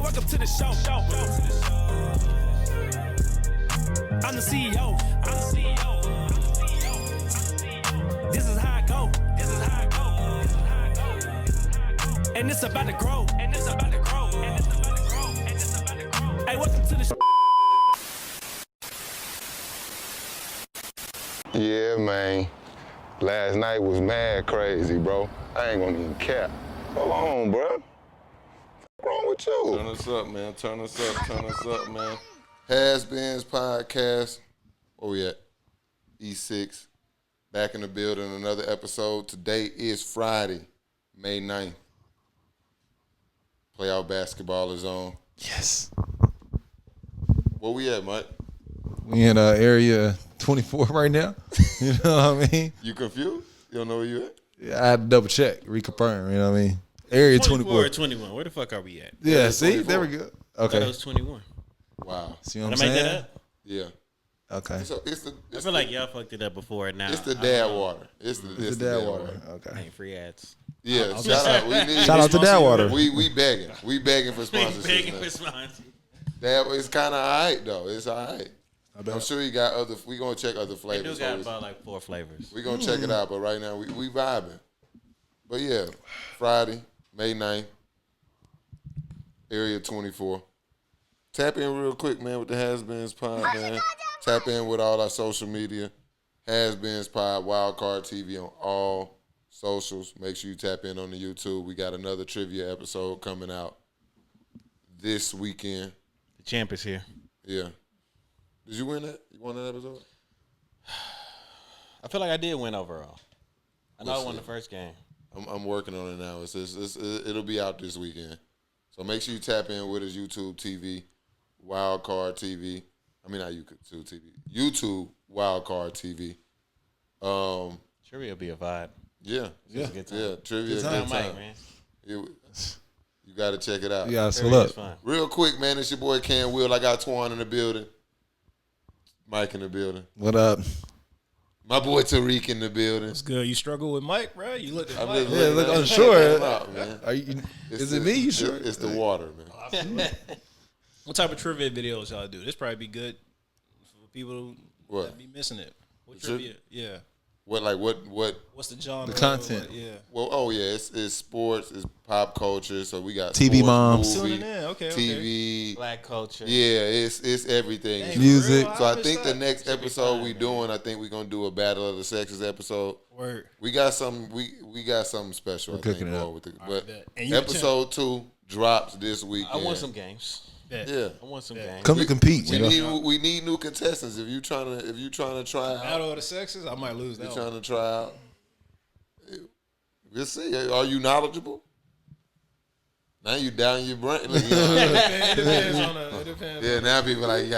welcome to the show. I'm the CEO. This is how I go. And it's about to grow. Hey, welcome to the show. Yeah, man. Last night was mad crazy, bro. I ain't gonna even cap. Hold on, bro. What's wrong with you? Turn us up, man. Turn us up, man. HasBeens Podcast. Where we at? E6. Back in the building, another episode. Today is Friday, May 9th. Playoff basketball is on. Yes. Where we at, Mike? We in area 24 right now. You know what I mean? You confused? You don't know where you at? Yeah, I had to double check, reconfirm. You know what I mean? Area 24. Or 21. Where the fuck are we at? Yeah, see? 24. There we go. I thought it Okay. was 21. Wow. See what I'm Did I make saying? that up? Yeah. Okay. So I feel like y'all fucked it up before and now. It's the dad water. It's the dad water. Okay. Ain't free ads. Yeah, shout out. We need Shout out to Dad Water. We begging. We begging for sponsorships. Begging man. for sponsors. That it's kind of all right though. It's all right. I'm sure you got other. We gonna check other They do flavors. got about like 4 flavors. We gonna check it out. But right now we vibing. But yeah, Friday, May 9th, Area 24. Tap in real quick, man, with the HasBeens Pod, man. Tap in with all our social media. HasBeens Pod, Wildcard TV on all socials. Make sure you tap in on the YouTube. We got another trivia episode coming out this weekend. The champ is here. Yeah. Did you win that? You won that episode? I feel like I did win overall. I know We'll I won see. the first game. I'm working on it now. It'll be out this weekend. So make sure you tap in with us, YouTube TV, Wildcard TV. I mean, not YouTube TV. YouTube Wildcard TV. Trivia will be a vibe. Yeah. It's a good time. Yeah, trivia. Good Good time. time. Mike, man. You got to check it out. Yeah, so Trivia is look. fun. Real quick, man, it's your boy Cam Will. I got Twan in the building. Mike in the building. What up? My boy Tariq in the building. It's good. You struggle with Mike, bro? You looked at I'm Mike. just Yeah, looking look at- unsure. out, man. Are you? It's Is it the- me? You sure? It's the water, man. What type of trivia videos y'all do? This probably be good for people What? that be missing it. What Should- trivia? Yeah. What What's the genre? The content. Yeah. Well, oh yeah, it's sports, it's pop culture. So we got TV sports, moms. movie, Tuning in. Okay. TV. Black culture. Yeah, it's everything. Dang, Music. for real? So I missed think the that. next Should be episode fun, we man. doing, I think we're gonna do a battle of the sexes episode. Word. We got some. We got something special. We're I think cooking it up. going with it. But bet. And you episode 2 drops this I weekend. won some games. Bet. Yeah. I won some games. Come to compete. We You know? need new contestants. If you trying to try out, Battle of the sexes. I might lose you that. trying One. to try out. We'll see. Are you knowledgeable? Now you down your brain. Like, you know, It depends on the. It depends. yeah, now people like,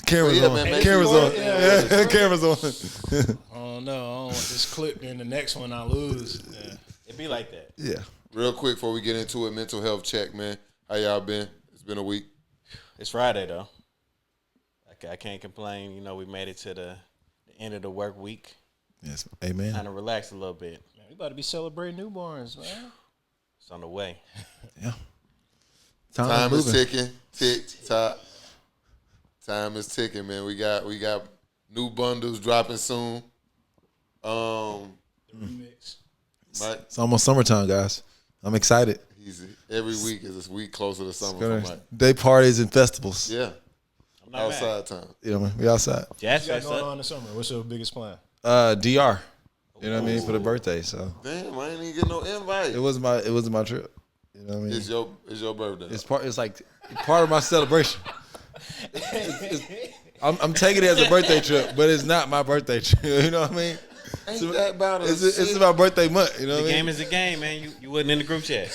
Cameras Yeah, on. man, make Cameras sure- on. Yeah. Yeah, cameras on. Oh no! I don't want this clip in the next one. I lose. Yeah. It be like that. Yeah. Real quick before we get into it, mental health check, man. How y'all been? It's been a week. It's Friday, though. I can't complain. You know, we made it to the end of the work week. Yes. Amen. Kind of relax a little bit. Man, we about to be celebrating newborns, man. It's on the way. Yeah. Time is moving. ticking. Tick tock. Time is ticking, man. We got new bundles dropping soon. Remix. Mike, It's almost summertime, guys. I'm excited. every week is a week closer to summer for Mike. Day parties and festivals. Yeah, I'm not outside time. You know, man, we outside. Jazz What you Fest got going up. on this summer? What's your biggest plan? DR. You know what I mean? For the birthday. So Damn, I ain't even get no invite. it wasn't my trip. You know what I mean? It's your birthday. It's like part of my celebration. I'm taking it as a birthday trip, but it's not my birthday trip. You know what I mean? Ain't that about It's about birthday month. You know The what I game mean? is a game, man. You wasn't in the group chat.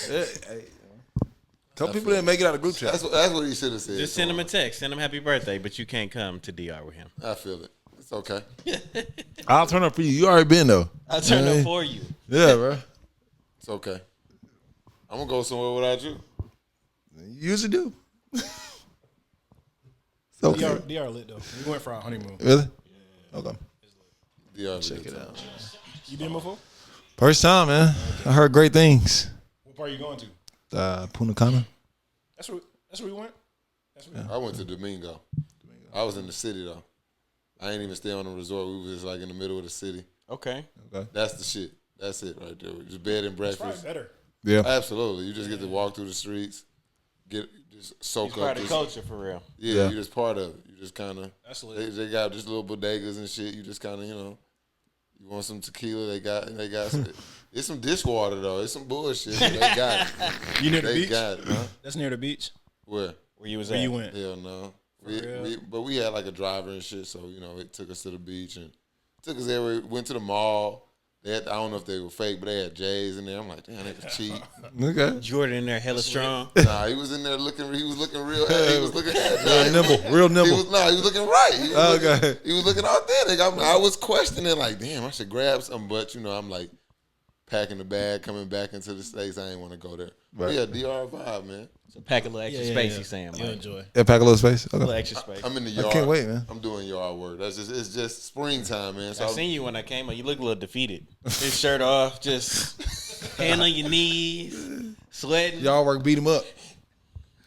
Couple people didn't make it out of group chat. That's what he should have said. Just send him a text. Send him happy birthday, but you can't come to DR with him. I feel it. It's okay. I'll turn up for you. You already been though. I'll turn Hey. up for you. Yeah, bro. It's okay. I'm gonna go somewhere without you. You usually do. It's okay. DR lit though. We went for our honeymoon. Really? Okay. Yeah, Check it out. You been before? First time, man. I heard great things. What part are you going to? Punta Cana. That's where we went. I went to Domingo. I was in the city though. I ain't even stay on the resort. We was just like in the middle of the city. Okay. That's the shit. That's it right there. Just bed and It's probably breakfast. better. Yeah. Absolutely. You just get to walk through the streets, just soak It's up. part of This, culture for real. yeah, you're just part of it. You just kind of. That's lit. They got just little bodegas and shit. You just kind of, you want some tequila. They got some, it's some dishwater though. It's some bullshit. They got it. You near the They beach? got it, huh? That's near the beach. Where? Where you was Where at? you went? Hell no. real? But we had like a driver and shit, so it took us to the beach and took us there. We went to the mall. They had, I don't know if they were fake, but they had J's in there. I'm like, damn, they was cheap. Okay. Jordan in there, hella strong. Nah, he was in there looking. He was looking real. He was looking Real nimble. He was looking right. He was Okay. looking, he was looking authentic. I was questioning like, damn, I should grab something, but I'm like packing the bag, coming back into the States. I ain't want to go there. But Right. yeah, DR vibe, man. So pack a little extra space, he's saying. You Mike. enjoy. Yeah, pack a little space. A little Okay. extra space. I'm in the yard. I can't wait, man. I'm doing yard work. It's just springtime, man. So I seen you when I came up. You look a little defeated. His shirt off, just hand on your knees, sweating. Y'all work beat him up.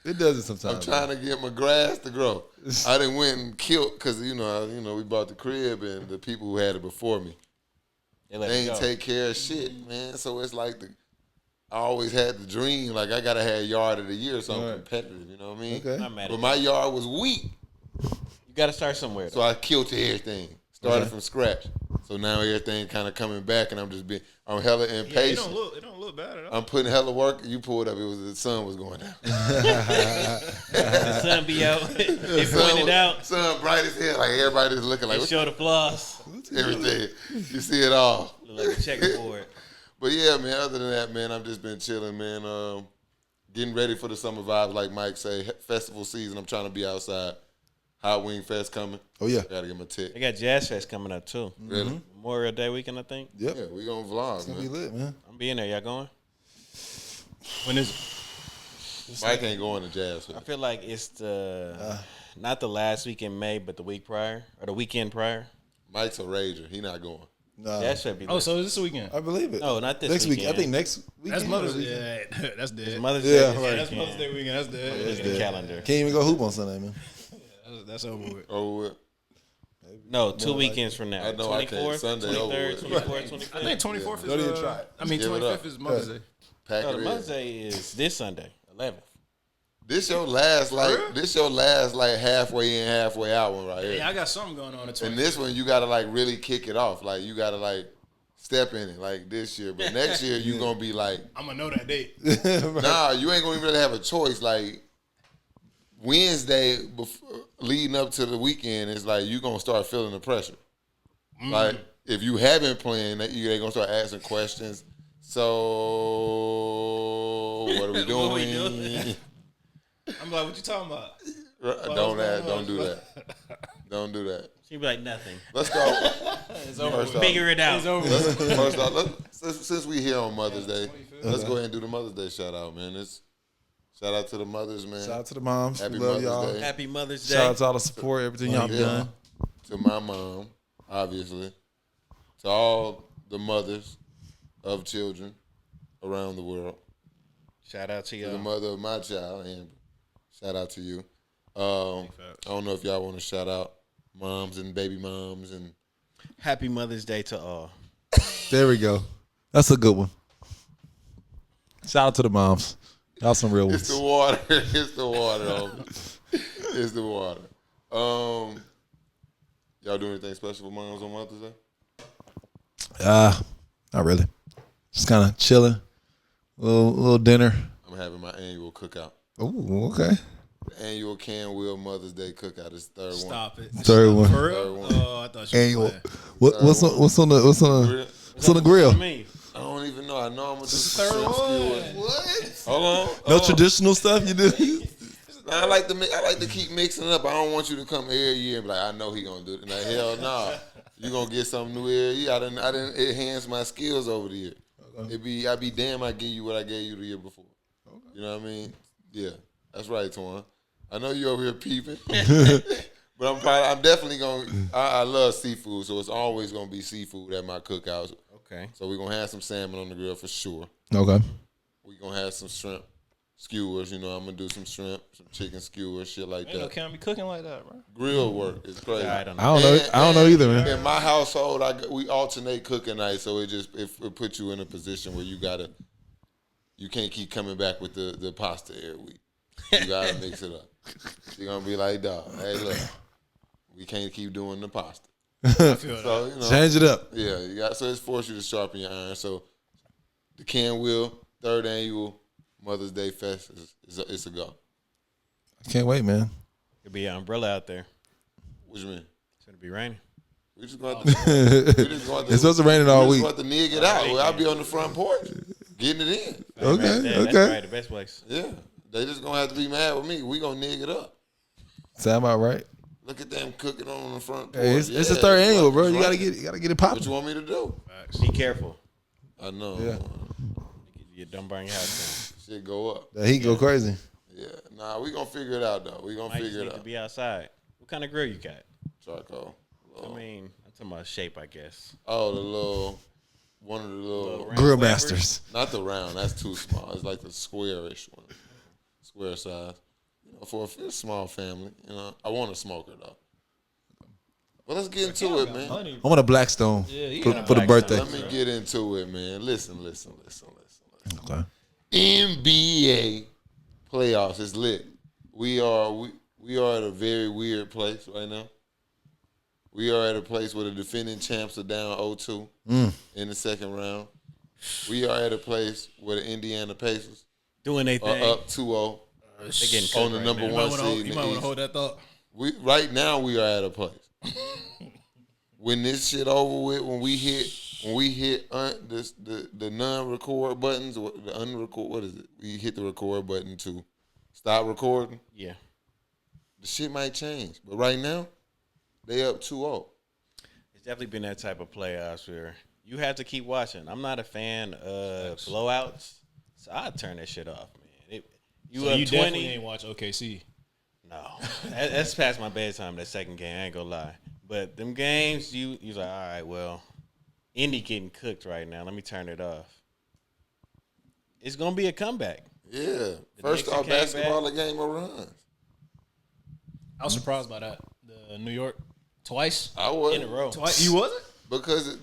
It does it I'm sometimes. trying to get my grass to grow. I done went and killed because we bought the crib and the people who had it before me, They let they it ain't go. take care of shit, man. So it's like I always had the dream, like I gotta have yard of the year, so I'm Right. competitive. You know what I mean? Okay. Not mad But at my you. yard was weak, You got to start somewhere. so I killed everything. Started Okay. from scratch. So now everything kind of coming back, and I'm hella Yeah, impatient. it don't look bad at all. I'm putting hella work. You pulled up. The sun was going down. The sun be out. They pointed out. Sun bright as hell. Like everybody's looking like They showed the flaws. everything. You see it all. Look like a checkerboard. But yeah, man. Other than that, man, I've just been chilling, man. Getting ready for the summer vibes, like Mike say. Festival season. I'm trying to be outside. Hot Wing Fest coming. Oh, yeah. Gotta get my tick. They got Jazz Fest coming up too. Really? Memorial Day weekend, I think. Yep. Yeah, we gonna vlog, It's going to be man. lit, man. I'm being there. Y'all going? When is it? Mike ain't going to Jazz I Fest. feel like it's not the last week in May, but the week prior or the weekend prior. Mike's a rager. He not going. Nah, That should be. Oh, lit. so this weekend. I believe it. No, not this next week. weekend. I think next week. That's Mother's Day. Yeah, that's dead. Mother's Yeah, Day. right. this Yeah, that's weekend. Mother's Day weekend. That's Look dead. at the calendar. Can't even go hoop on Sunday, man. That's over with. Oh, what? No, 2 weekends from now. I know I can't. 24th, Sunday over 23rd, with. 24th, 25th. I think 24th Don't even is. try it. I mean, Give it up. 25th is Mother's Day. Pack No, it the in. Mother's Day is this Sunday, 11th. This your last halfway in, halfway out one right here. Yeah, I got something going on. And this one, you gotta like really kick it off. Like you gotta like step in it like this year. But next year, you gonna be like, I'm gonna know that date. nah, you ain't gonna really have a choice. Like Wednesday, leading up to the weekend, is like you gonna start feeling the pressure. Like if you haven't planned, they gonna start asking questions. So what are we doing? What we doing? I'm like, what you talking about? Don't do that. Don't do that. She'd be like, nothing. Let's go. It's over. First off, Figure it out. It's over. First off, since we here on Mother's Day, let's go ahead and do the Mother's Day shout out, man. Shout out to the mothers, man. Shout out to the moms. Happy We love Mother's y'all. Day. Happy Mother's Day. Shout out to all the support, everything y'all Yeah. done. To my mom, obviously. To all the mothers of children around the world. Shout out to To the y'all. mother of my child, Amber. Shout out to you. I don't know if y'all want to shout out moms and baby moms and Happy Mother's Day to all. There we go. That's a good one. Shout out to the moms. Y'all some real it's ones. the water. It's the water. Homie. It's the water. Y'all do anything special for moms on Mother's Day? Not really. Just kind of chilling. Little dinner. I'm having my annual cookout. Oh, okay. Annual Canwheel Mother's Day cookout. It's the third one. Stop it. Third one. For Third real? one. Oh, I thought you Annual. were playing. What's on the grill? Me. I don't even know. I know I'm gonna do This is some the third shrimp one. skewers. Hold on. No traditional stuff you do? I like to keep mixing it up. I don't want you to come every year and be like, I know he gonna do it. Like, hell no. You gonna get something new every year. I didn't enhance my skills over the year. I'd be damn I give you what I gave you the year before. You know what I mean? Yeah. That's right, Twan. I know you over here peeping. But I'm definitely gonna I love seafood, so it's always gonna be seafood at my cookouts. Okay. So we're gonna have some salmon on the grill for sure. Okay. We're gonna have some shrimp. skewers. You know, I'm gonna do some shrimp, some chicken skewers, shit like Ain't no that. can't be cooking like that, bro. Grill work is crazy. I don't know. I don't know either, man. In my household, we alternate cooking nights, so it puts you in a position where you can't keep coming back with the pasta every week. You gotta mix it up. You're gonna be like, dog, hey, look, we can't keep doing the pasta. I feel that. So, you know, Change it up. yeah, so it's forced you to sharpen your iron. So the Can Will 3rd annual Mother's Day Fest it's a go. I can't wait, man. Could be an umbrella out there. What you mean? It's gonna be raining. We just going to. It's supposed to rain all week. We just want to nig it out. Well, I'll be on the front porch getting it in. Okay, That's okay. probably the best place. Yeah, they just gonna have to be mad with me. We gonna nig it up. Sound about right. Look at them cooking on the front porch. Hey, it's the Yeah, 3rd annual, bro. it's You right. gotta get it What popping. you want me to do? Be careful. I know. Yeah. You don't burn your house down. Shit go up. The heat go crazy. Yeah. Nah, we gonna figure it out though. We gonna Might just figure need it to out. be outside. What kind of grill you got? Charcoal. I mean, I'm talking about shape, I guess. Oh, the little one of the little. round Grill flappers? masters. Not the round. That's too small. It's like the squarish one. Square size. You know, for a small family. You know, I want a smoker though. Well, let's get into it, man. Money. I want a Blackstone you for, got for the Blackstone. birthday. Let me get into it, man. Listen. Okay. NBA playoffs is lit. We are at a very weird place right now. We are at a place where the defending champs are down 0-2 in the second round. We are at a place where the Indiana Pacers Doing they are thing. up 2-0 They're getting on cooked the right number now. one seed You in might the want to East. hold that thought. Right now we are at a place. When this shit over with, when we hit the non-record buttons, or the unrecord, what is it? We hit the record button to stop recording. Yeah. The shit might change, but right now they up 2-0. It's definitely been that type of playoffs where you have to keep watching. I'm not a fan of blowouts, so I'd turn that shit off, man. You So up you 20? definitely ain't watch OKC. No, that's past my bedtime. That second game, I ain't gonna lie. But them games, you like, all right, well, Indy getting cooked right now. Let me turn it off. It's gonna be a comeback. Yeah, first Knicks off, came basketball back. a game of runs. I was surprised by that. The New York twice I was In a row. Twice. You wasn't? because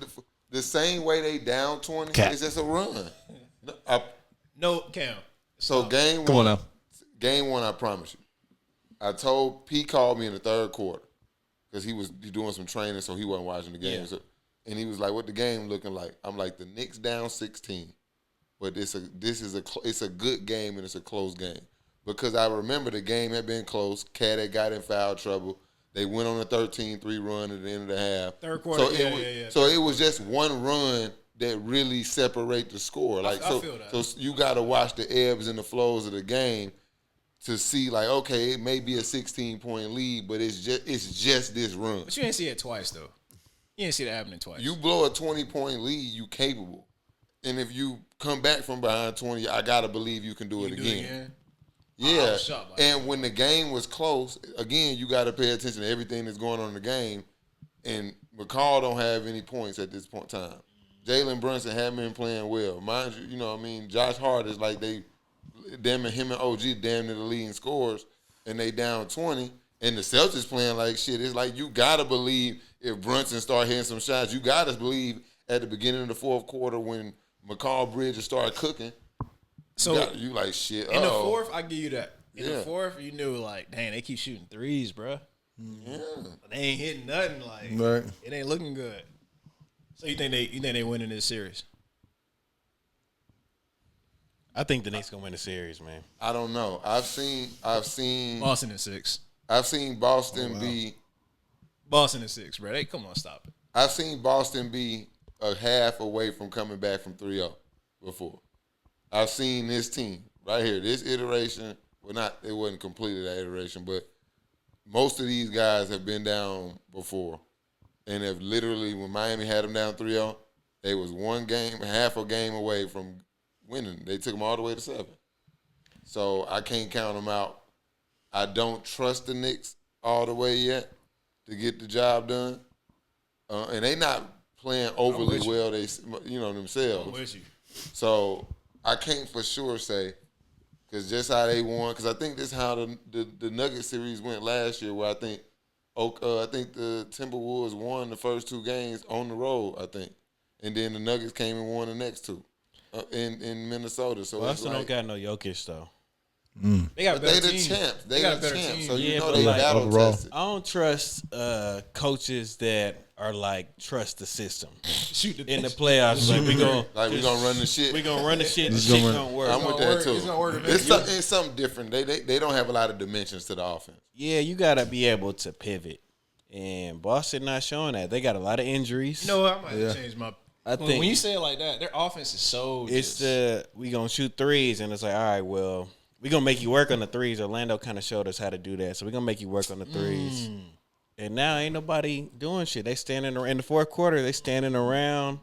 the same way they down 20 Cap. is just a run. No, Cam. So game Come on one, now. game one, I promise you. I told P called me in the third quarter because he was doing some training, so he wasn't watching the game. Yeah. So, and he was like, "What the game looking like?" I'm like, "The Knicks down 16, but it's a good game and it's a close game because I remember the game had been close. Cat had got in foul trouble. They went on a 13-3 run at the end of the half. Third quarter, So yeah. So it was just one run that really separate the score. Like I feel that. So you got to watch the ebbs and the flows of the game to see, like, okay, it may be a 16-point lead, but it's just this run. But you didn't see it twice, though. You didn't see that happening twice. You blow a 20-point lead, you capable. And if you come back from behind 20, I got to believe you can do it You again. I Yeah. was shocked by And when the game was close, again, you got to pay attention to everything that's going on in the game. And McCall don't have any points at this point in time. Jalen Brunson hadn't been playing well. Mind you, you know what I mean? Josh Hart is like him and OG damn near the leading scorers, and they down 20. And the Celtics playing like shit. It's like you got to believe if Brunson start hitting some shots, you got to believe at the beginning of the fourth quarter when McCall Bridges started cooking, So you like shit. in the fourth, I give you that. In the Yeah. fourth, you knew like, dang, they keep shooting threes, bro. Yeah. They ain't hitting nothing. Like Right. it ain't looking good. So you think they winning this series? I think the Knicks gonna win the series, man. I don't know. I've seen Boston in 6. Boston be Boston in 6, bro. They come on, stop it. I've seen Boston be a half away from coming back from 3-0 before. I've seen this team right here, this iteration. Well, it wasn't completed that iteration, but most of these guys have been down before and have literally, when Miami had them down 3-0, they was half a game away from winning. They took them all the way to 7. So I can't count them out. I don't trust the Knicks all the way yet to get the job done. And they not playing overly with you. well, themselves. I'm with you. So I can't for sure say, Because just how they won, because I think this is how the Nugget series went last year, where I think the Timberwolves won the first 2 games on the road, I think. And then the Nuggets came and won the next 2 in Minnesota. So Boston don't got no Jokic, though. They got a they better the team. champs. They got a the better champs. team. So you Yeah, know but they like- battle Overall. tested. I don't trust coaches that are like trust the system Shoot the in the playoffs. Like we gonna run the shit. We gonna run the shit. The Just shit gonna gonna work. I'm with that work. too. It's gonna work It's something different. They don't have a lot of dimensions to the offense. Yeah, you gotta be able to pivot, and Boston not showing that. They got a lot of injuries. You know what? I might have to change my. I think When you say it like that, their offense is so. it's just, we gonna shoot threes, and it's like, all right, well, we gonna make you work on the threes. Orlando kind of showed us how to do that, so we gonna make you work on the threes. And now ain't nobody doing shit. They standing in the fourth quarter. They standing around,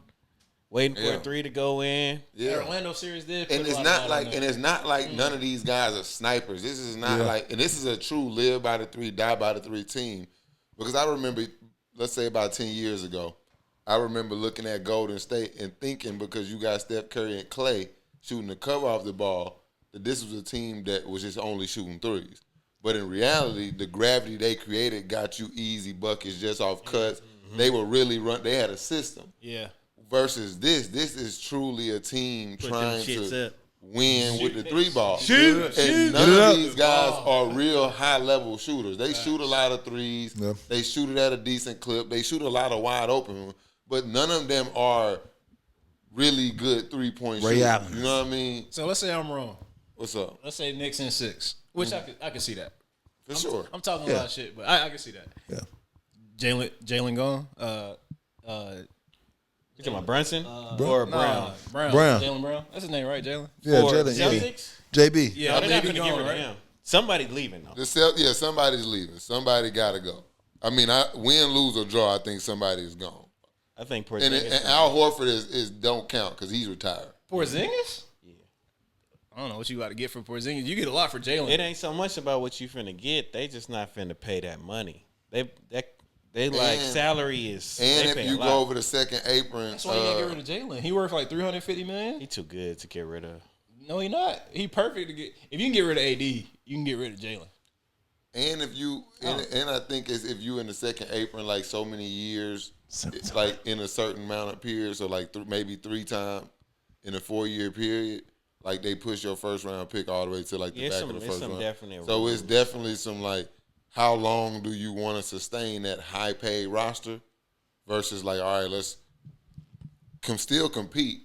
waiting for a 3 to go in. the Yeah. Orlando series did. And put a it's lot not of like, that and on it's not like none of these guys are snipers. This is not like, and this is a true live by the 3, die by the 3 team. Because I remember, let's say about 10 years ago, I remember looking at Golden State and thinking, because you got Steph Curry and Clay shooting the cover off the ball, that this was a team that was just only shooting threes. But in reality, the gravity they created got you easy buckets just off cuts. They were really they had a system. Yeah. Versus this is truly a team Put them trying shits to up. win with the 3 ball. Shoot. And none of these guys are real high level shooters. They shoot a lot of threes. Yeah. They shoot it at a decent clip. They shoot a lot of wide open, but none of them are really good 3-point Ray shooters. Allen. You know what I mean? So let's say I'm wrong. What's up? Let's say Knicks in 6, which I can see that. For sure. I'm talking a lot of shit, but I can see that. Yeah. Jalen gone. You talking about Brunson or Brown? Brown. Jalen Brown. That's his name, right? Jalen. Yeah, For Jalen. Yeah. Celtics? JB. Yeah, No, they're not maybe gonna get rid gone, of right? him. Somebody's leaving though. Somebody's leaving. Somebody got to go. I mean, win, lose, or draw, I think somebody is gone. I think And, Porzingis. and Al Horford is don't count because he's retired. Porzingis? Yeah. I don't know what you got to get for Porzingis. You get a lot for Jalen. It ain't so much about what you finna get. They just not finna pay that money. They like salary is. And they if pay you a lot. go over the second apron, That's why you can't get rid of Jalen. He worth like $350 million. He too good to get rid of. No, he not. He perfect to get. If you can get rid of AD, you can get rid of Jalen. and if you and I think is if you in the second apron like so many years, it's like in a certain amount of periods, so like maybe 3 times in a 4-year period, like they push your first round pick all the way to like the back of the first round. Definite So it's definitely some like, how long do you want to sustain that high paid roster versus like, all right, let's still compete,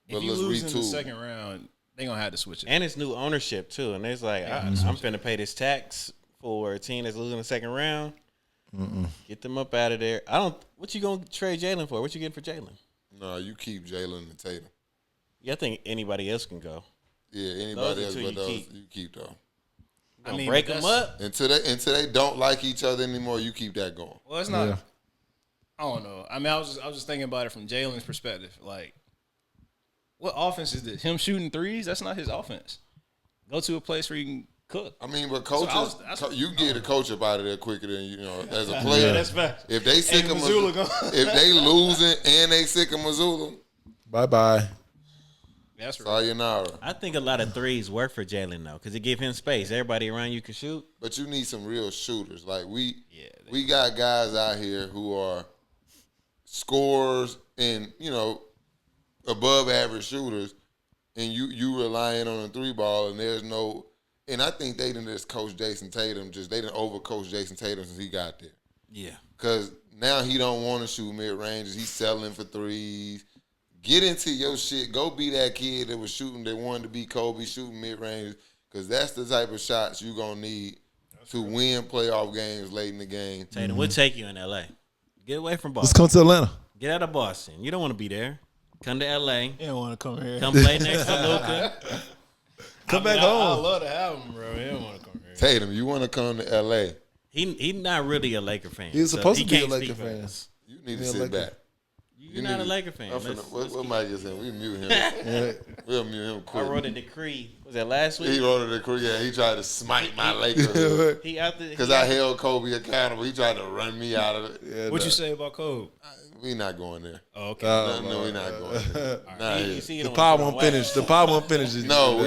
but If you let's lose in the retool. second round, they gonna have to switch it. And it's new ownership too. And it's like, I'm finna pay this tax for a team that's losing the second round. Get them up out of there. What you gonna trade Jalen for? What you getting for Jalen? No, you keep Jalen and Tatum. Yeah, I think anybody else can go. Yeah, anybody Those else are two but you those keep. you keep though. Gonna mean, break but them that's- up. Until they don't like each other anymore, you keep that going. Well, it's not. Yeah. I don't know. I mean, I was just thinking about it from Jalen's perspective. Like, what offense is this? Him shooting threes? That's not his offense. Go to a place where you can cook. I mean, but coaches, that's- you get a coach up out of there quicker than as a player. Yeah, that's fact. If they sick And of Missoula Missoula, gone. if they losing and they sick of Missoula, Bye-bye. That's right. sayonara. I think a lot of threes work for Jalen though, because it give him space. Everybody around you can shoot. But you need some real shooters. Like we got guys out here who are scorers and above average shooters, and you relying on a 3-ball, and there's no. And I think they didn't just coach Jason Tatum. They didn't overcoach Jason Tatum since he got there. Yeah. Because now he don't want to shoot mid ranges. He's settling for threes. Get into your shit. Go be that kid that was shooting. That wanted to be Kobe shooting mid ranges. Because that's the type of shots you gonna need to win playoff games late in the game. Tatum, we'll take you in LA. Get away from Let's Boston. come to Atlanta. Get out of Boston. You don't want to be there. Come to LA. You don't want to come here. Come play next to Luka. Come back I home. love to have him, bro. He don't want to come here. Tatum, you want to come to L.A. He not really a Laker fan. He was so supposed he to be a can't Laker speak for fan. us. You need to Yeah, sit Laker. back. You're not a Laker fan. What Mike is saying? We mute him. We'll mute him I quick. wrote a decree. Was that last He week? wrote a decree. Yeah, he tried to smite my Lakers He out there. because I held Kobe accountable. He tried to run me out of it. Yeah, What you say about Kobe? We not going there. Oh, okay. No, we not going there. Not You here. see, The pod won't finish. The pod won't finish. No,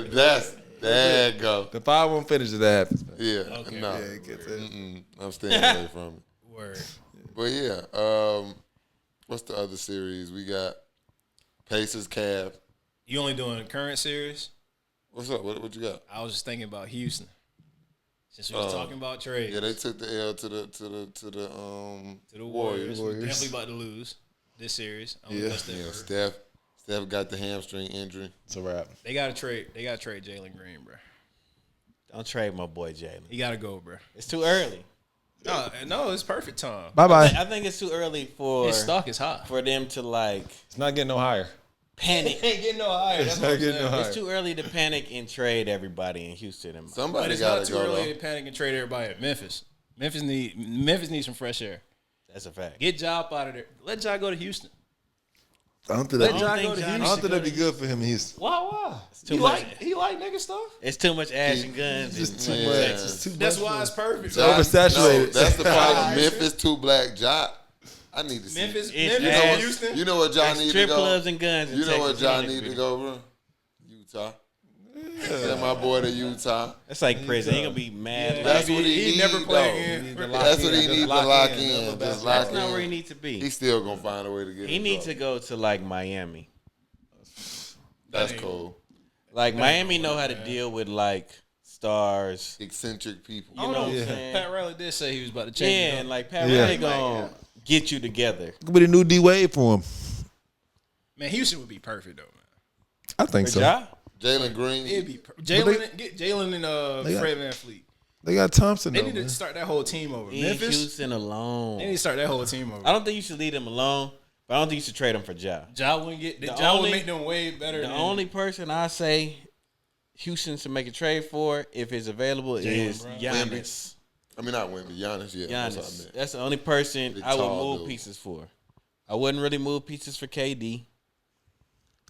that's There you go. The 5-1 finish if that happens. Man. Yeah, Okay. no. Yeah, it gets it. I'm staying away from it. Word. But yeah, what's the other series? We got Pacers, Cavs. You only doing the current series? What's up? What you got? I was just thinking about Houston. Since we was talking about trades. Yeah, they took the L to the to the Warriors. Warriors. Definitely about to lose this series. Yeah. Steph got the hamstring injury. It's a wrap. They gotta trade Jalen Green, bro. Don't trade my boy Jalen. He gotta go, bro. It's too early. No, it's perfect time. Bye-bye. I think it's too early for His stock is high. for them to like It's not getting no higher. panic. Ain't getting no higher. That's what I'm saying. It's too early to panic and trade everybody in Houston. But Somebody it's got not to too go. early Though. to panic and trade everybody at Memphis. Memphis needs some fresh air. That's a fact. Get Ja up out of there. Let Ja go to Houston. I don't think Let that. Ja think go to Ja- I Houston. don't think that'd be good for him in Houston. Why? too He much. like nigga stuff. It's too much ash and guns. It's in too Yeah. much. Texas. It's too That's much. why it's perfect. Ja- Oversaturated. No, that's the problem. Memphis, two black. Ja, I need to see. Memphis, It's Memphis ass. or Houston. You know what Ja need to Strip go? clubs and guns. In You know what Texas. Ja don't need be- to go, bro? Utah. Send my boy to Utah. That's like prison. He gonna be mad. Yeah, That's like, what he need, never play though. again. That's what he needs to lock in. Just lock that's not where he in. needs to be. He's still gonna find a way to get. He in needs to trouble. go to like Miami. That's cool. Like Miami know how to deal with like stars. Eccentric people. You know what I'm Yeah. saying? Pat Riley did say he was about to change. Yeah, it up. and like Pat Yeah. Riley gonna get you together. Could be the new D Wade for him. Man, Houston would be perfect though, man. I think For so. Ja? Jalen Green. It'd be But get Jalen and they got- Fred VanVleet. They got Thompson. They Though, need man. to start that whole team over. Leave Memphis. Houston alone. They need to start that whole team over. I don't think you should leave them alone, but I don't think you should trade them for Ja. Ja wouldn't get. The Ja would only- make them way better. The than only person I say Houston should make a trade for, if it's available, is Brown. Giannis. I mean, not Wemby. Giannis. Yeah, that's what I Giannis. meant. That's the only person Big I would tall move dude. pieces for. I wouldn't really move pieces for KD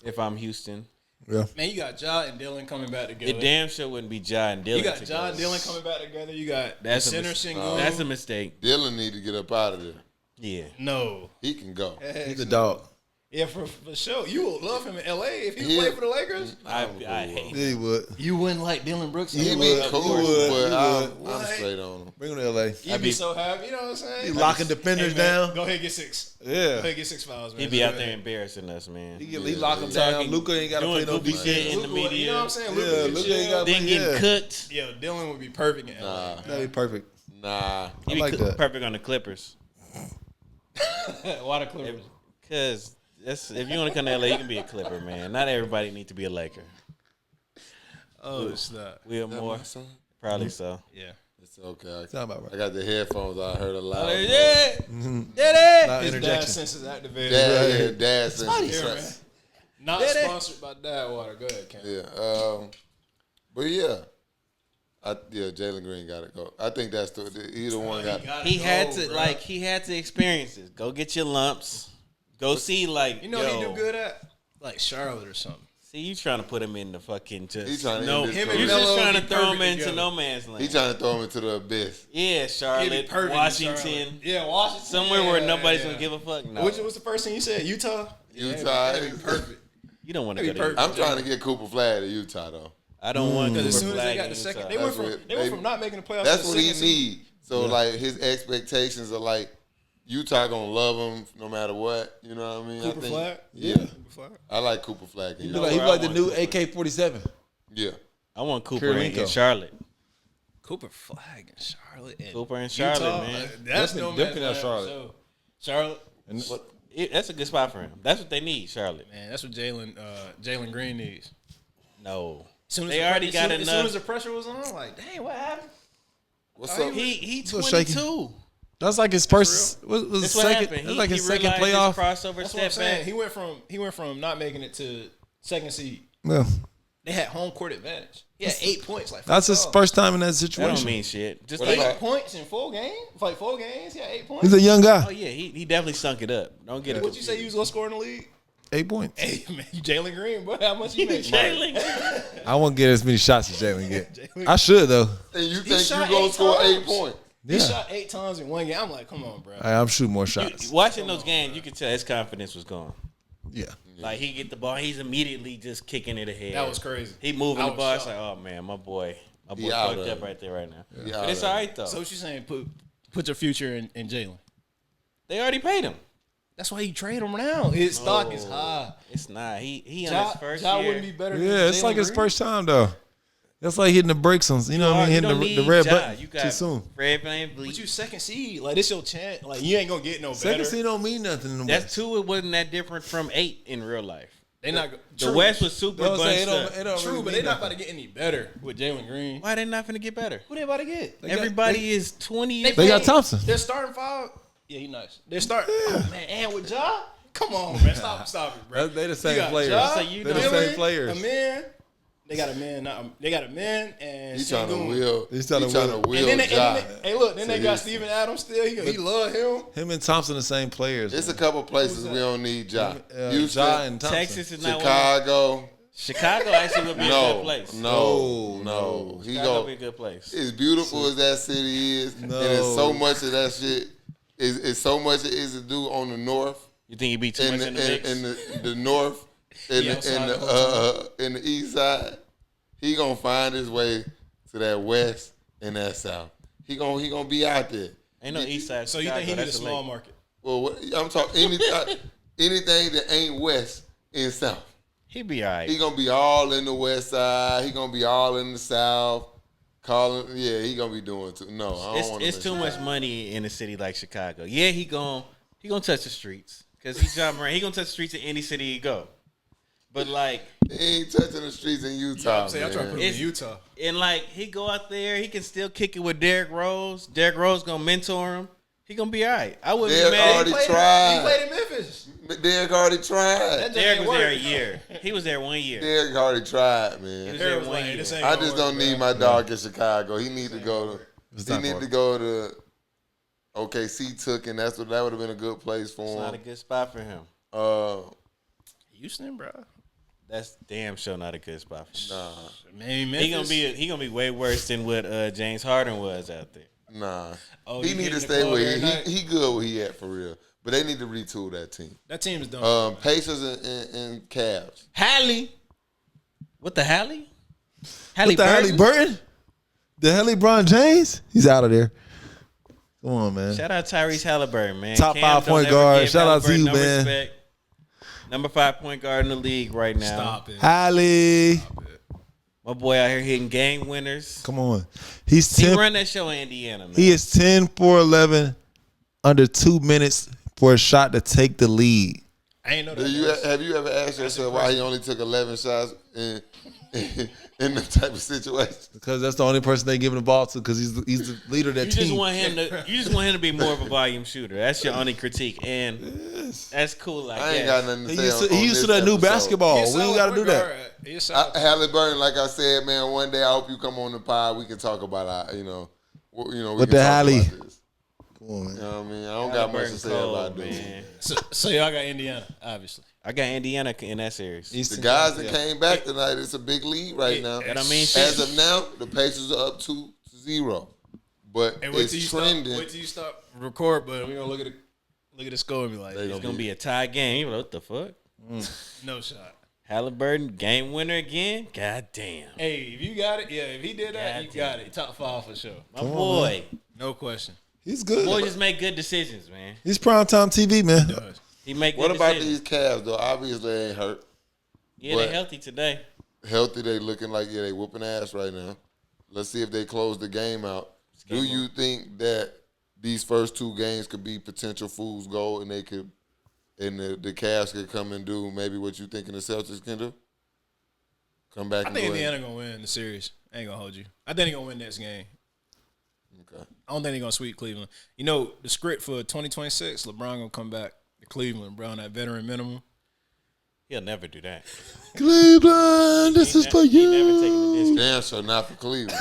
if I'm Houston. Yeah. man, you got Ja and Dylan coming back together. It damn sure wouldn't be Ja and Dylan. you got together. Ja and Dylan coming back together. You got That's the a center mis- Sengun. That's a mistake. Dylan need to get up out of there. Yeah. No. He can go. He's a dog. Yeah, for sure. You would love him in LA if he Yeah. played for the Lakers. I hate Yeah, he would. You wouldn't like Dylan Brooks. He in be LA. cool, would, but he I'm would. straight on him. Bring him to LA. You'd be so happy. You know what I'm saying? He locking defenders Hey, man, down. Go ahead and get 6. Go Yeah. ahead and get 6 fouls, man. He'd be out there embarrassing us, man. He lock him down. Talking- Luka ain't got to doing play no goofy defense. shit in the Luka, you know media. what I'm saying? Yeah, Luka Luka ain't got- Then getting Yeah. cooked. Yo, Dylan would be perfect in LA. That'd be perfect. Nah. He'd I be like that. perfect on the Clippers. Why the Clippers? Because if you want to come to LA, you can be a Clipper, man. Not everybody need to be a Laker. Oh, snap. We are more. My son? Probably so. Yeah. It's okay. Sound about right. I got the headphones. I heard a loud. Yeah. noise. Loud His dad interjection. senses activated. Dad says Here, man. Not Did it? sponsored by Dad Water. Go ahead, Cam. Yeah. But yeah. Jalen Green got to go. I think that's he the one got. He had to experience it. Go get your lumps. Go see like You know what he do good at? Like Charlotte or something. See, you trying to put him in the fucking just He trying to no. end this You're career. just Melo trying to be throw him perfect into together. no man's land. He trying to throw him into the abyss. Yeah, He'd be Charlotte, perfect in Washington, Charlotte. Yeah, Washington. somewhere where Yeah, nobody's yeah. gonna give a fuck. No, Which was the first thing you said? Utah? Utah. That'd be perfect. you don't want to That'd go be to. perfect. I'm trying to get Cooper Flag to Utah though. I don't want Because as Cooper soon as they Flag got in the second, Utah. they went That's from not making the playoffs. That's to what the he second seed. need. So like his expectations are like Utah gonna love him no matter what. You know what I mean? Cooper I think, Flag? Yeah. Cooper Flag? I like Cooper Flag. He know like, where I the want new Cooper. AK-47. Yeah. I want Cooper in Kirilenko. Charlotte. Cooper Flag in Charlotte. And Cooper in Charlotte, Utah, man. That's Definitely- no definitely man's not land, Charlotte. so Charlotte. And That's a good spot for him. That's what they need, Charlotte. Man, that's what Jalen Green needs. No, Soon as they the already pre- got soon, As soon enough. as the pressure was on, like, dang, what happened? What's up? He So shaky. 22. that's like his first. Was That's his what second? happened. That's like his second realized playoff. his crossover That's what I'm step saying. back. He went from not making it to second seed. Yeah, They had home court advantage. He had 8 points. Like that's his fuck off. first time in that That situation. don't mean shit. Just What like, about- 8 points in 4 games. Like 4 games. He had 8 points. He's a young guy. oh yeah, he definitely sunk it up. Don't get it. What'd you say you was gonna score in the league? 8 points. Hey man, you Jalen Green, boy. How much you make? Jalen. I won't get as many shots as Jalen get. I should though. And you think shot you gonna 8 score 8 times. points? He Yeah, shot 8 times in 1 game. I'm like, come on, bro. I'm shooting more shots. Watching those games, you could tell his confidence was gone. Yeah. Like he get the ball, he's immediately just kicking it ahead. That was crazy. He moving I the was ball. It's shocked. like, oh man, my boy out fucked of up it. right there right now. Yeah. But it's all right though. So what you saying? Put your future in Jalen. They already paid him. That's why you trade him now. His stock is high. It's not. He on Ja his first Ja year. wouldn't be better than Yeah, it's Jalen like his Green? first time though. That's like hitting the brakes on, you know what I mean? You don't Hitting need the red Ja. button You too got soon. Fred VanVleet. But you second seed. Like, this your chance. Like, you ain't going to get no Second better. seed don't mean nothing in the That's West. 2. It wasn't that different from 8 in real life. They not The West was super Don't say bunched it up. don't True, really but mean they not nothing. about to get any better with Jalen Green. Why they not finna get better? Who they about to get? Everybody is 20 years They got old. Thompson. They're starting 5. Yeah, he nice. They're starting. Oh, man, and with Ja? Come on, man. Stop it, bro. They the same You got players. Ja, So you They're the know- same players. A man. They got a man. They got a man and He trying to Sengun. wheel. He's He trying trying to to And wheel then Ja. hey, look. Then So they got he's- Steven Adams still. He love him. Him and Thompson the same players. It's a couple places we don't need Ja. Houston, Ja and Thompson. Texas is not one. Chicago. Chicago actually would be a good No, place. no. He Chicago go. would be a good place. As beautiful as that city is, and it's so much of that shit. It's so much it is to do on the north. You think he'd be too much in the mix? in the north, in the east side, he gonna find his way to that west and that south. He gonna be out there. Ain't no east side. So you think he need a small market? Well, I'm talking anything that ain't west and south. He'd be all right. He gonna be all in the west side. He gonna be all in the south. He gonna be doing too. No, I don't want to. It's too much money in a city like Chicago. Yeah, he gonna touch the streets because he's John Morant. He gonna touch the streets in any city he go. But like, He ain't touching the streets in Utah. I'm trying to put him in It's- Utah. and like he go out there, he can still kick it with Derrick Rose. Derrick Rose gonna mentor him. He gonna be all right. I wouldn't Derrick be mad. already He tried. played in Memphis. Derrick already tried. Derrick was there a year. He was there 1 year. Derrick already tried, He man. was Derrick there was 1 like, year. this ain't I gonna just work, don't need bro. my dog in Chicago. He need to go to. It's He not need for to it. go to. OKC took, and that would have been a good place for It's not a him. good spot for him. Houston, bro. That's damn sure not a good spot for him. Nah, Man, He gonna be way worse than what James Harden was out there. nah. Oh, He you need hitting to the stay club where every night? he good where he at for real. But they need to retool that team. That team is done. Pacers and Cavs. Hallie, what the Hallie? Hallie The Hallie Burton? The Hallie Bron James? He's out of there. Come on, man. Shout out Tyrese Halliburton, man. Top Cam 5 don't point ever guard. give Shout out to Halliburton you, no man. respect. Number 5 point guard in the league right now. Stop it. Hallie. My boy out here hitting game winners. Come on. He's He 10. run that show in Indiana, man. He is 10 for 11 under 2 minutes for a shot to take the lead. I ain't know that. Have you ever asked yourself why he only took 11 shots in the type of situation? Because that's the only person they giving the ball to because he's the leader of that You team. just want him to be more of a volume shooter. That's your only critique, and that's cool. I ain't got nothing to he say. used to on that new this episode. basketball. We ain't got to do that. Halliburton, like I said, man. One day I hope you come on the pod. We can talk about we With can the talk Hallie. about this. Come on, man. You know what I mean? I don't got much to say about this. man. So y'all got Indiana, obviously. I got Indiana in that series. The guys that came back tonight, it's a big lead right now. And I mean, As of now, the Pacers are up 2-0, but And wait till it's you trending. Wait till you stop record, but we're gonna look at the score and be like, It's gonna be a tie game. You know, what the fuck? no shot. Halliburton game winner again. God damn, Hey, if you got it, yeah. If he did that, God you got it. Top 5 for sure. my boy. No question. He's good. Boy just make good decisions, man. He's primetime TV, man. He make good What about decisions. these Cavs though? Obviously, they ain't hurt. Yeah, What? they healthy today. Healthy, they looking like they whooping ass right now. Let's see if they close the game out. Do you think that these first 2 games could be potential fool's gold, and they could, and the Cavs could come and do maybe what you thinking the Celtics can do? Come back. I and think go ahead. Indiana gonna win the series. I ain't gonna hold you. I think they gonna win next game. Okay. I don't think they're gonna sweep Cleveland. You know, the script for 2026, LeBron gonna come back to Cleveland, bro, on that veteran minimum. He'll never do that. Cleveland, this is for He never you. taking the discount. Damn, so not for Cleveland.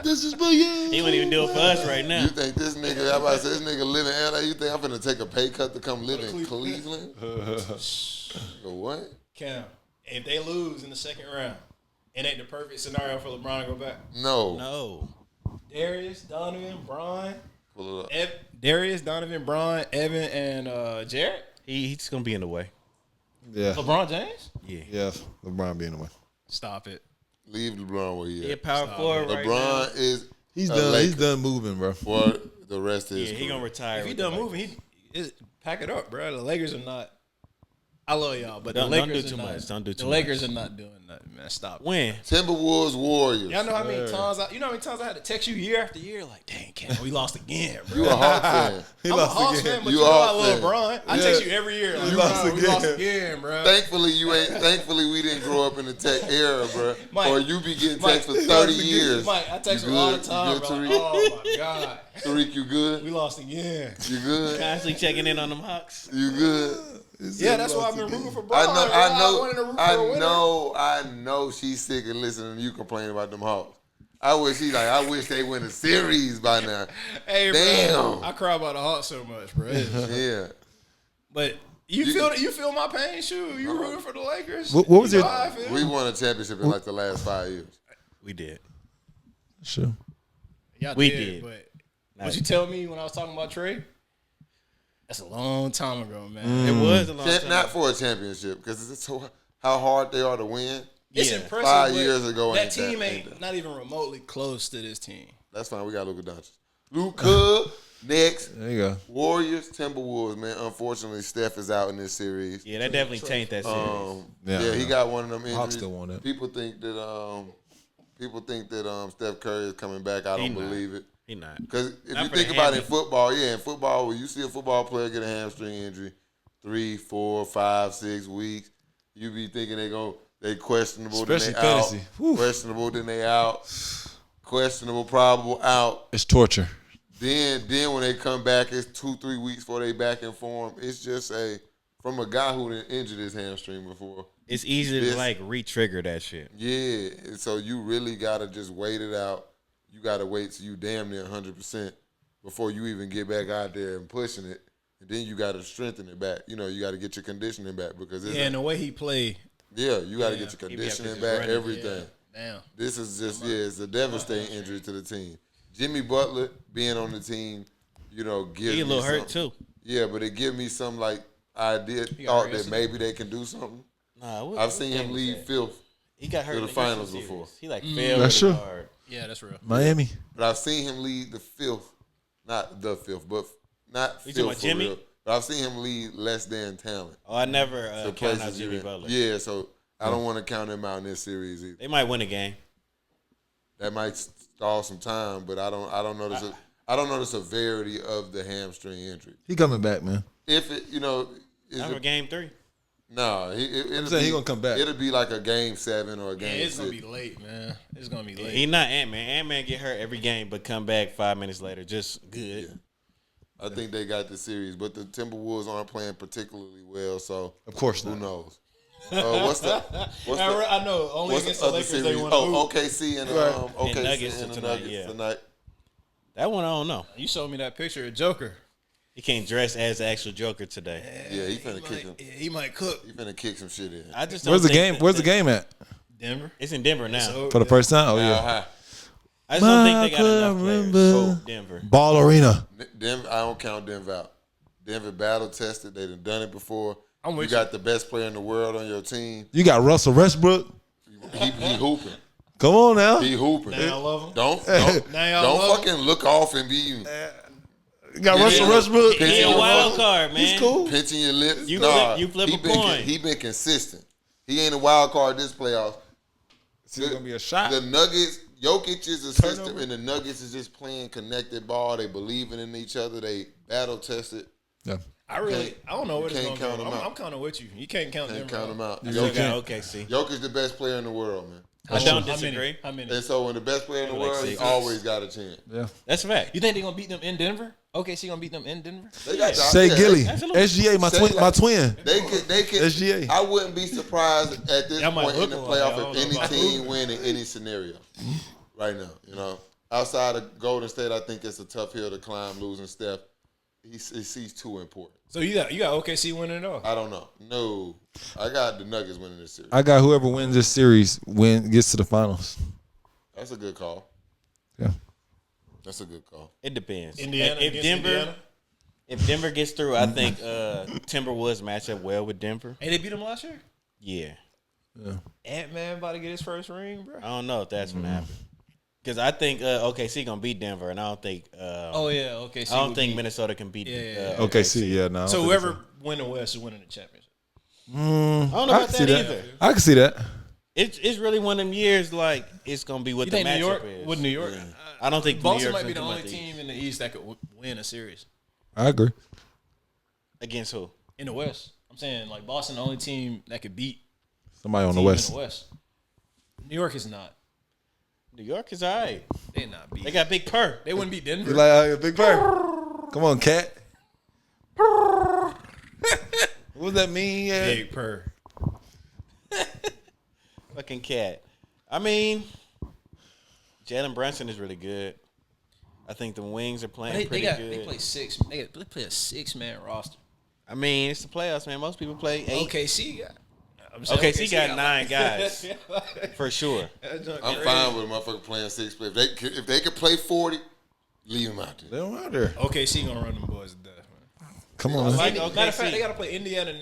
This is for you. He wouldn't even do it for us right now. You think this nigga? I'm about to say this nigga live in LA. You think I'm finna take a pay cut to come live in Cleveland? Nigga, what? Cam, if they lose in the second round, it ain't the perfect scenario for LeBron to go back. No. No. Darius, Donovan, Bron, Pull it up. Darius, Donovan, Bron, Evan, and Jarrett. He's gonna be in the way. Yeah. LeBron James? Yeah. Yeah. LeBron being the way. Stop it. Leave LeBron where he He a at. power forward right now. LeBron is He's a done. Laker He's done moving, bro. for the rest of his Yeah, he career. gonna retire. If he with done the moving, pack it up, bro. The Lakers are not. I love y'all, but Don't the Lakers do are too not. much. Don't do too The Lakers much. are not doing nothing, man. Stop. When? Timberwolves, Warriors. Y'all know how many times I had to text you year after year, like, dang, Cam, we lost again, bro. You a Hawks fan. I'm a Hawks fan, but You you a know I Hawks love fan. LeBron. I text you every year, like, You lost bro, we lost again. again, bro. Thankfully, we didn't grow up in the tech era, bro. Mike, or you be getting Mike, text for 30 years. Mike, I text You you all the good? time, You bro. good, Like, Tariq? oh my god, Tariq, you good? we lost again. You good? Constantly checking in on them Hawks. You good? Yeah, that's why I've been rooting for Bron. I wanted to root for a winner. I know she's sick of listening to you complain about them Hawks. I wish they win a series by now. Hey, Damn. bro, I cry about the Hawks so much, bro. Yeah. But you feel my pain, shoot. You rooting for the Lakers? What was You your- know how I feel. We won a championship in like the last 5 years. We did. Sure. Y'all We did. But what you tell me when I was talking about Trey? That's a long time ago, man. It was a long time. Not for a championship, because it's so how hard they are to win. It's Yeah. impressive. 5 but years ago, that ain't team that- ain't not even remotely close to this team. That's fine. We got Luka Doncic. Luka next. There you go. Warriors, Timberwolves, man. Unfortunately, Steph is out in this series. Yeah, that definitely taint that series. Yeah, he got one of them injuries. Hawks still won it. People think that Steph Curry is coming back. I don't not. believe it. He not. Because if Not you for think the about it in hammy. football, in football, when you see a football player get a hamstring injury, 3, 4, 5, 6 weeks, you be thinking they questionable, Especially then they out. fantasy. Whew. Questionable, then they out. Questionable, probable, out. It's torture. Then when they come back, it's 2-3 weeks before they back in form. It's just from a guy who didn't injure his hamstring before. It's easy This- to like re-trigger that shit. Yeah, and so you really gotta just wait it out. You gotta wait till you damn near 100% before you even get back out there and pushing it, and then you gotta strengthen it back. You gotta get your conditioning back because it's And the way he played, you gotta get your He be up to conditioning just back, running. everything. damn. This is just it's a devastating injury to the team. Jimmy Butler being on the team, gives He a me little hurt something. too. Yeah, but it gives me some idea, got thought hurt that yesterday? maybe they can do something. Nah, I've seen him lead filth, He got hurt to in the the finals Houston before. series. He like failed That's really true. hard. Yeah, that's real. Miami. but I've seen him lead the filth, not the filth, but not You talking filth about for Jimmy? real. But I've seen him lead less than talent. Oh, I never The count out places Jimmy you're in. Butler. Yeah, so I don't want to count him out in this series either. They might win a game. That might stall some time, but I don't know the severity of the hamstring injury. He coming back, man. If it, Not for game 3. no, it'll saying be, he gonna come back. It'll be like a game 7 or a Yeah, game it's 6. gonna be late, man. It's gonna be late. He not Ant-Man. Ant-Man get hurt every game, but come back 5 minutes later. Just good. I think they got the series, but the Timberwolves aren't playing particularly well, so Of course who not. knows? What's the I know. Only what's against the the other Lakers series? they want to Oh, OKC and OKC Nuggets and the tonight, Nuggets yeah. tonight. That one I don't know. You showed me that picture of Joker. He can't dress as the actual Joker today. Yeah, he finna kick him. He might cook. He finna kick some shit in. I just don't Where's the think game? that- Where's the game at? Denver. It's in Denver now. So, For the first time? Oh How yeah. high? I just don't think they got enough Michael players. remember. for Denver. Ball Arena. Denver, I don't count Denver out. Denver battle tested. They done it before. I'm with you got the best player in the world on your team. You got Russell Westbrook. He hooping. Come on now. He hooping. Now y'all love him. Don't Now y'all love him. fucking look off and be You got Yeah. Russell Westbrook. He He a Yeah. wild card, man. He's cool. pinching your lips. You Nah, flip he a been coin. He been consistent. He ain't a wild card this playoffs. It's gonna be a shot. The Nuggets, Jokic is a system, and the Nuggets is just playing connected ball. They believing in each other. They battle tested. Yeah. I don't know what you it's can't gonna count go. him out. I'm kind of with you. You can't count Can't Denver. count them out. You still Jokic, got OKC. Jokic the best player in the world, man. I don't How disagree. many? How many? And so when the best player in the Like world, he six. always got a chance. Yeah. That's a fact. You think they're gonna beat them in Denver? Okay, so you gonna beat them in Denver? They got Shea Gilly. absolutely. SGA, my Shea- twin. They can. SGA. I wouldn't be surprised at this Y'all might point in look the alike. I playoff don't if know any about team win in any scenario right now. Outside of Golden State, I think it's a tough hill to climb. Losing Steph, he's too important. So you got OKC winning it all. I don't know. No, I got the Nuggets winning this series. I got whoever wins this series gets to the finals. That's a good call. Yeah. That's a good call. It depends. Indiana If against Denver, Indiana? If Denver gets through, I think Timberwolves match up well with Denver. Hey, they beat them last year? Yeah. Ant-Man about to get his first ring, bro. I don't know if that's going to happen. Because I think OKC going to beat Denver, and I don't think OKC. I don't think Minnesota can beat OKC, no. So whoever win the West is winning the championship. I don't know about that either. I can see that. It's really one of them years like it's going to be what You the think New York? matchup is. With New York? I don't think New Boston York's might be the gonna only come out team in the East that could win a series. I agree. Against who? In the West. I'm saying, like, Boston the only team that could beat Somebody on the team West. in the West. New York is not. New York is all right. They not beat. They got Big Purr. They wouldn't beat Denver. You like Big Purr? Come on, cat. What does that mean? Yeah. Big Purr. Fucking cat. I mean, Jalen Brunson is really good. I think the Wings are playing pretty good. They play six. They play a 6-man roster. I mean, it's the playoffs, man. Most people play 8. OKC got. OKC got 9 guys for sure. I'm fine with a motherfucker playing 6. But if they could play 40, leave them out there. They don't out there. OKC gonna run them boys to death, man. Come on, man. Like Matter of fact, OKC. they gotta play Indiana.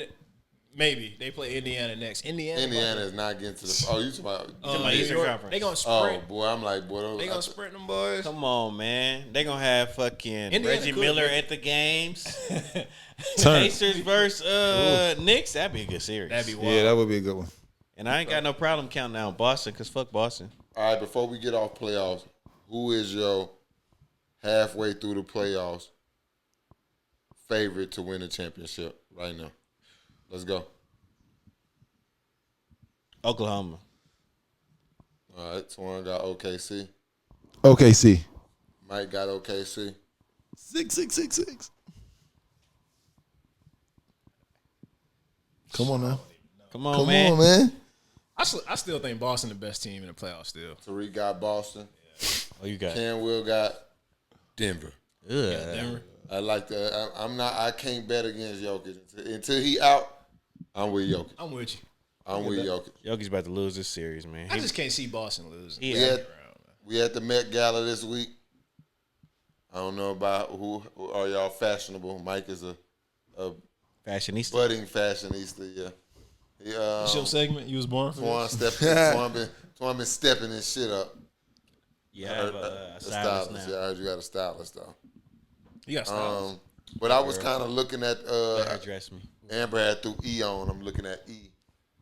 Maybe they play Indiana next. Indiana is not getting to the. Oh, you talking about? my New Eastern York, Conference. they gonna Oh sprint. boy, I'm like boy. They gonna sprint them boys. Come on, man. They gonna have fucking Indiana Reggie could, Miller man. at the games. Turn. Pacers versus Knicks. That'd be a good series. That'd be wild. Yeah, that would be a good one. And I ain't got no problem counting out Boston because fuck Boston. All right, before we get off playoffs, who is your halfway through the playoffs favorite to win the championship right now? Let's go. Oklahoma. All right, Twan got OKC. OKC. Mike got OKC. 6. Come on now. Come on, Come man. on, man. I still think Boston the best team in the playoffs. Still, Tariq got Boston. Oh, you got Ken Will got Denver. Denver. I like that. I'm not. I can't bet against Jokic until he out. I'm with Jokic. I'm with you. I'm with Jokic. Jokic about to lose this series, man. I just can't see Boston losing. Yeah. We at the Met Gala this week. I don't know about who are y'all fashionable. Mike is a Fashionista. budding fashionista. Yeah. It's your segment. You was born for this? Twan been stepping his shit up. Yeah, I have a A stylist stylist. now. Yeah, I heard you got a stylist though. You got styles. But I was kind of looking at Dress me. Amber had through Eon. I'm looking at E,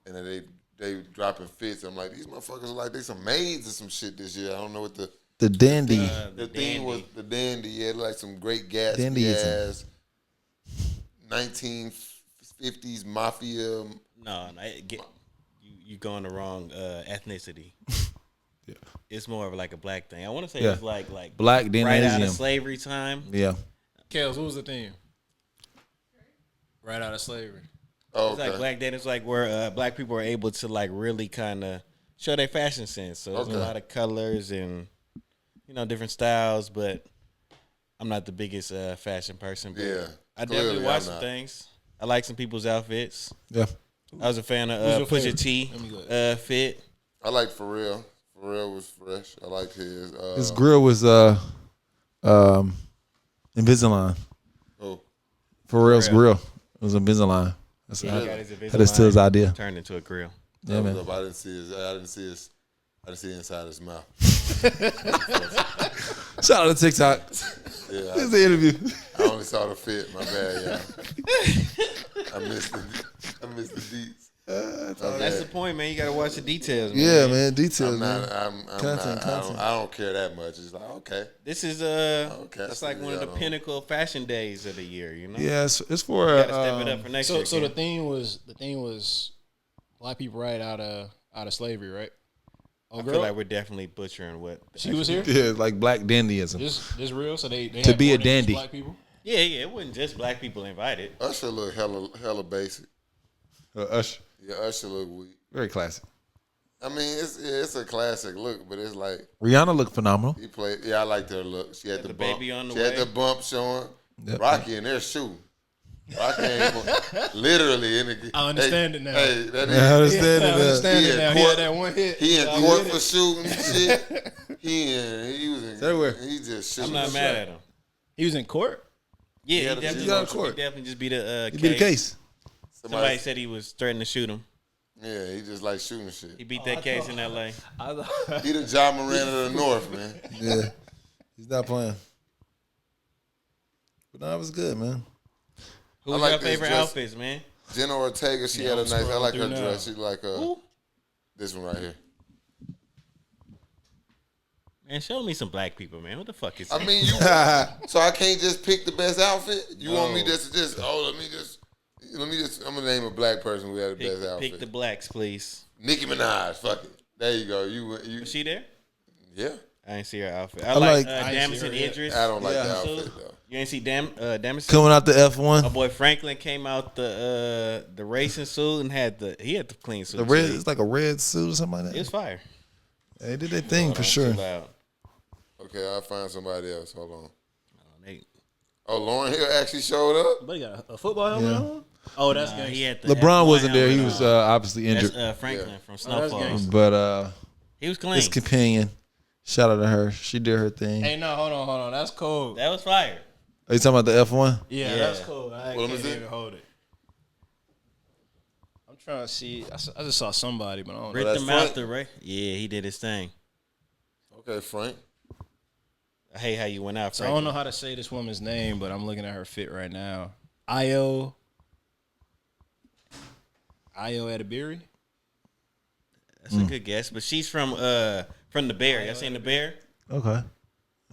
and then they dropping fits. I'm like, these motherfuckers are like they some maids or some shit this year. I don't know what The dandy. the theme was. The dandy, yeah, like some great Gatsby Dandyism. ass 1950s mafia. No, you going the wrong ethnicity. Yeah. It's more of like a black thing. I want to say Yeah. it's like Black right out of Dandyism. slavery time. Yeah. Kels, what was the theme? Right out of slavery. Oh, It's like okay. Black Day. It's like where black people are able to like really kind of show their fashion sense. So there's a Okay. lot of colors and different styles. But I'm not the biggest fashion person. But Yeah, I clearly definitely watch I'm some not. things. I like some people's outfits. Yeah. I was a fan Who's of your Pusha favorite? T Let me go. fit. I like Pharrell. Pharrell was fresh. I like his. His grill was Invisalign. Oh, Pharrell's grill. It was Invisalign. That's Yeah, how he got his that is still his idea. Turned into a grill. that Yeah, was man. up. I didn't see inside his mouth. Shout out to TikTok. Yeah, This is the interview. I only saw the fit. My bad, y'all. I missed the deets. That's the point, man. You got to watch the details. Man. Yeah, man. Details, I'm man. not. I'm Content, not. content. I don't care that much. It's like okay. This is Okay, that's like one of the yeah, I don't- pinnacle fashion days of the year. You know, Yeah, it's for you got to step it up for next year. So the Ken. theme was black people right out of slavery, right? Oh, I girl, feel like we're definitely butchering what she was here. yeah, like black dandyism. This real. So they To had be more a than just dandy. Black people. Yeah, it wasn't just black people invited. Usher look hella basic. Usher. Yeah, Usher look weak. Very classic. I mean, it's a classic look, but it's like Rihanna looked phenomenal. he played. Yeah, I liked her look. She had the bump. baby on the she had way. the bump showing. Yep. Rocky in there shooting. Rocky ain't literally in the. I understand it now. Hey, that I is, understand I it. understand He it had now. He court- had that one hit. he in I court get for it. shooting and shit. He was in. Say where? He just I'm shooting. not shit. mad at him. He was in court. Yeah, had he a definitely, shooting. court. he definitely just beat a You beat the case. Somebody said he was threatening to shoot him. Yeah, he just like shooting shit. He beat that case in L.A. He the John Morant of the North, man. Yeah. He's not playing. But no, it was good, man. Who was like your this favorite dress. outfits, man? Jenna Ortega, she had a I'm nice. I scrolling like her through now. dress. She like this one right here. Man, show me some black people, man. What the fuck is I that? mean, you. So I can't just pick the best outfit. You want me just to just? Oh, let me just. I'm gonna name a black person who had the best outfit. Pick the blacks, please. Nicki Minaj. Fuck it. There you go. You. Was she there? Yeah. I didn't see her outfit. I like- like I ain't see Damison her yet. Idris. I don't like the So, outfit though. you ain't see Damison? Coming out the F1. My boy Franklin came out the racing suit and had the clean suit. The red, too. it's like a red suit or something like It that. was fire. They did their thing for Too sure. loud. Okay, I'll find somebody else. Hold on. They- Oh, Lauren Hill actually showed up. But he got a football helmet Yeah. on? Oh, that's Nah, gangsta. he had the LeBron F1 wasn't there. He helmet was on. obviously injured. That's Franklin from that's Snowfall. gangsta. But He was clean. his companion, shout out to her. She did her thing. Hey, no, hold on. That's cold. That was fire. Are you talking about the F1? Yeah, Yeah. that's cool. I What can't is it? even hold it. I'm trying to see. I just saw somebody, but I don't know. Ripped that's him out Frank? the right. Yeah, he did his thing. Okay, Frank. I hate how you went out, So I Franklin. don't know how to say this woman's name, but I'm looking at her fit right now. Ayo Adibiri. That's a good guess, but she's from the Bear. Y'all seen the Bear? Okay.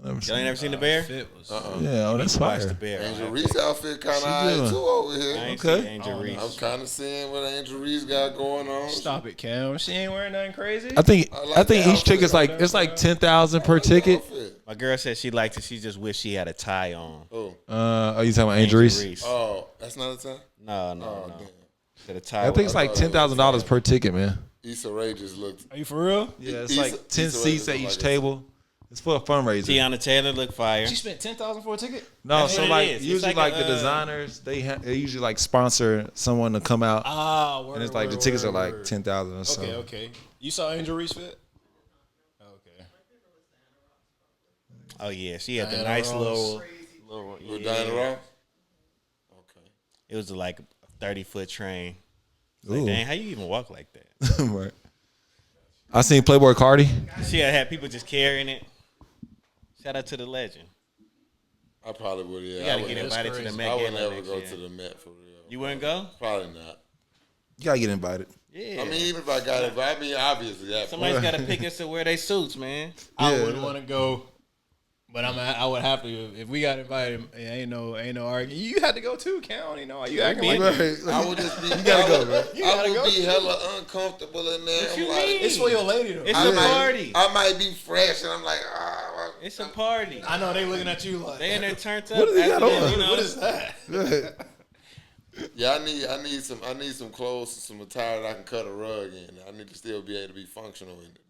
Y'all ain't never seen the Bear? Fit was. Yeah, oh, that's Watch fire. the Bear. Angel right? Reese outfit kind of She high good. too over I here. ain't Okay. seen Angel Reese. I'm kind of seeing what Angel Reese got going on. Stop it, Cam. She ain't wearing nothing crazy. I think like each that ticket is outfit. like it's 10,000 per ticket. Outfit. My girl said she liked it. She just wished she had a tie on. Oh, Are you talking about Angel Reese? oh, that's not a time. No. Damn. She had a tie I think it's on. like $10,000 per ticket, man. Issa Rae just looked. Are you for real? Yeah, it's Issa- like 10 Issa Rae seats just at each like table. It's for a fundraiser. Tiana Taylor looked fire. She spent $10,000 for a ticket. No, That's so what it like is. It's usually like like a, the designers, they usually like sponsor someone to come out, Ah, word, and it's like the tickets are like 10,000 or so. Okay. You saw Angel Reese fit? Okay. Oh yeah, she had the Diana nice Ross. little With yeah. Diana Ross. Okay. It was like a 30-foot train. Like, Ooh. dang, how you even walk like that? Right. I seen Playboy Cardi. She had people just carrying it. Shout out to the legend. I probably would. Yeah, You I gotta would get never- invited to the crazy. Met I would Gala never next go year. to the Met for real. You wouldn't go? Probably not. You gotta get invited. Yeah. I mean, even if I got it, but I mean, obviously that. Somebody's got to pick us to wear their suits, man. I Yeah. wouldn't want to go, but I would have to if we got invited. Ain't no argument. You had to go too, Count. You know you acting like I would just be. You gotta go, man. You I gotta would go. be hella uncomfortable in there. What I'm you like, mean? it's for your lady though. It's I a might- party. I might be fresh, and I'm like, It's a party. I know they looking at you like. They in there turned up. What do they got after on? that, you know, What is that? yeah, I need some clothes, some attire that I can cut a rug in. I need to still be able to be functional in it.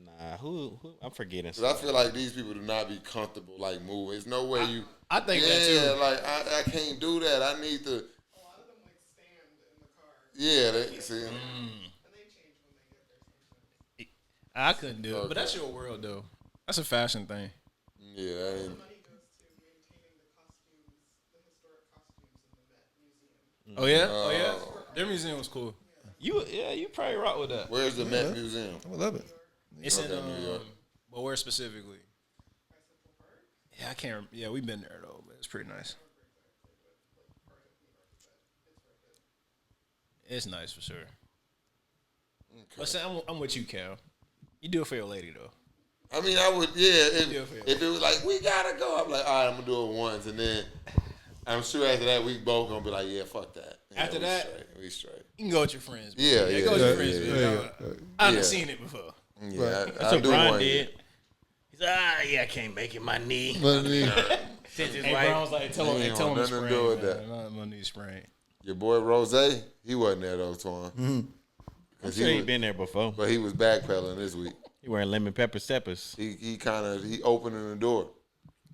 Nah, who? I'm forgetting. Cause I feel like these people do not be comfortable like moving. There's no way you. I think yeah, that too. like I can't do that. I need to. Yeah, they, see. I couldn't do it, but that's your world though. That's a fashion thing. Yeah, I ain't. Oh yeah, Their museum was cool. You probably rock with that. Where's the Met Museum? I love it. It's in New York. but where specifically? Yeah, I can't. Yeah, we've been there though, but it's pretty nice. It's nice for sure. But say, I'm with you, Cal. You do it for your lady though. I mean, I would, yeah. Yeah, If it was like, we gotta go, I'm like, all right, I'm gonna do it once, and then I'm sure after that we both gonna be like, yeah, fuck that. Yeah, After we that, straight. We straight. You can go with your friends. Bro. Yeah, Go with your friends. Man. I've Yeah. seen it before. Yeah, That's I what do Brian want did. it. He's like, I can't make it. My knee. Since his Hey, wife. Brown was like, tell him ain't to nothing sprain. to do with Man. that. My knee sprain. Your boy Rozay, he wasn't there though, Twan. I'm sure he's been there before. But he was backpedaling this week. He wearing lemon pepper steppers. He opening the door.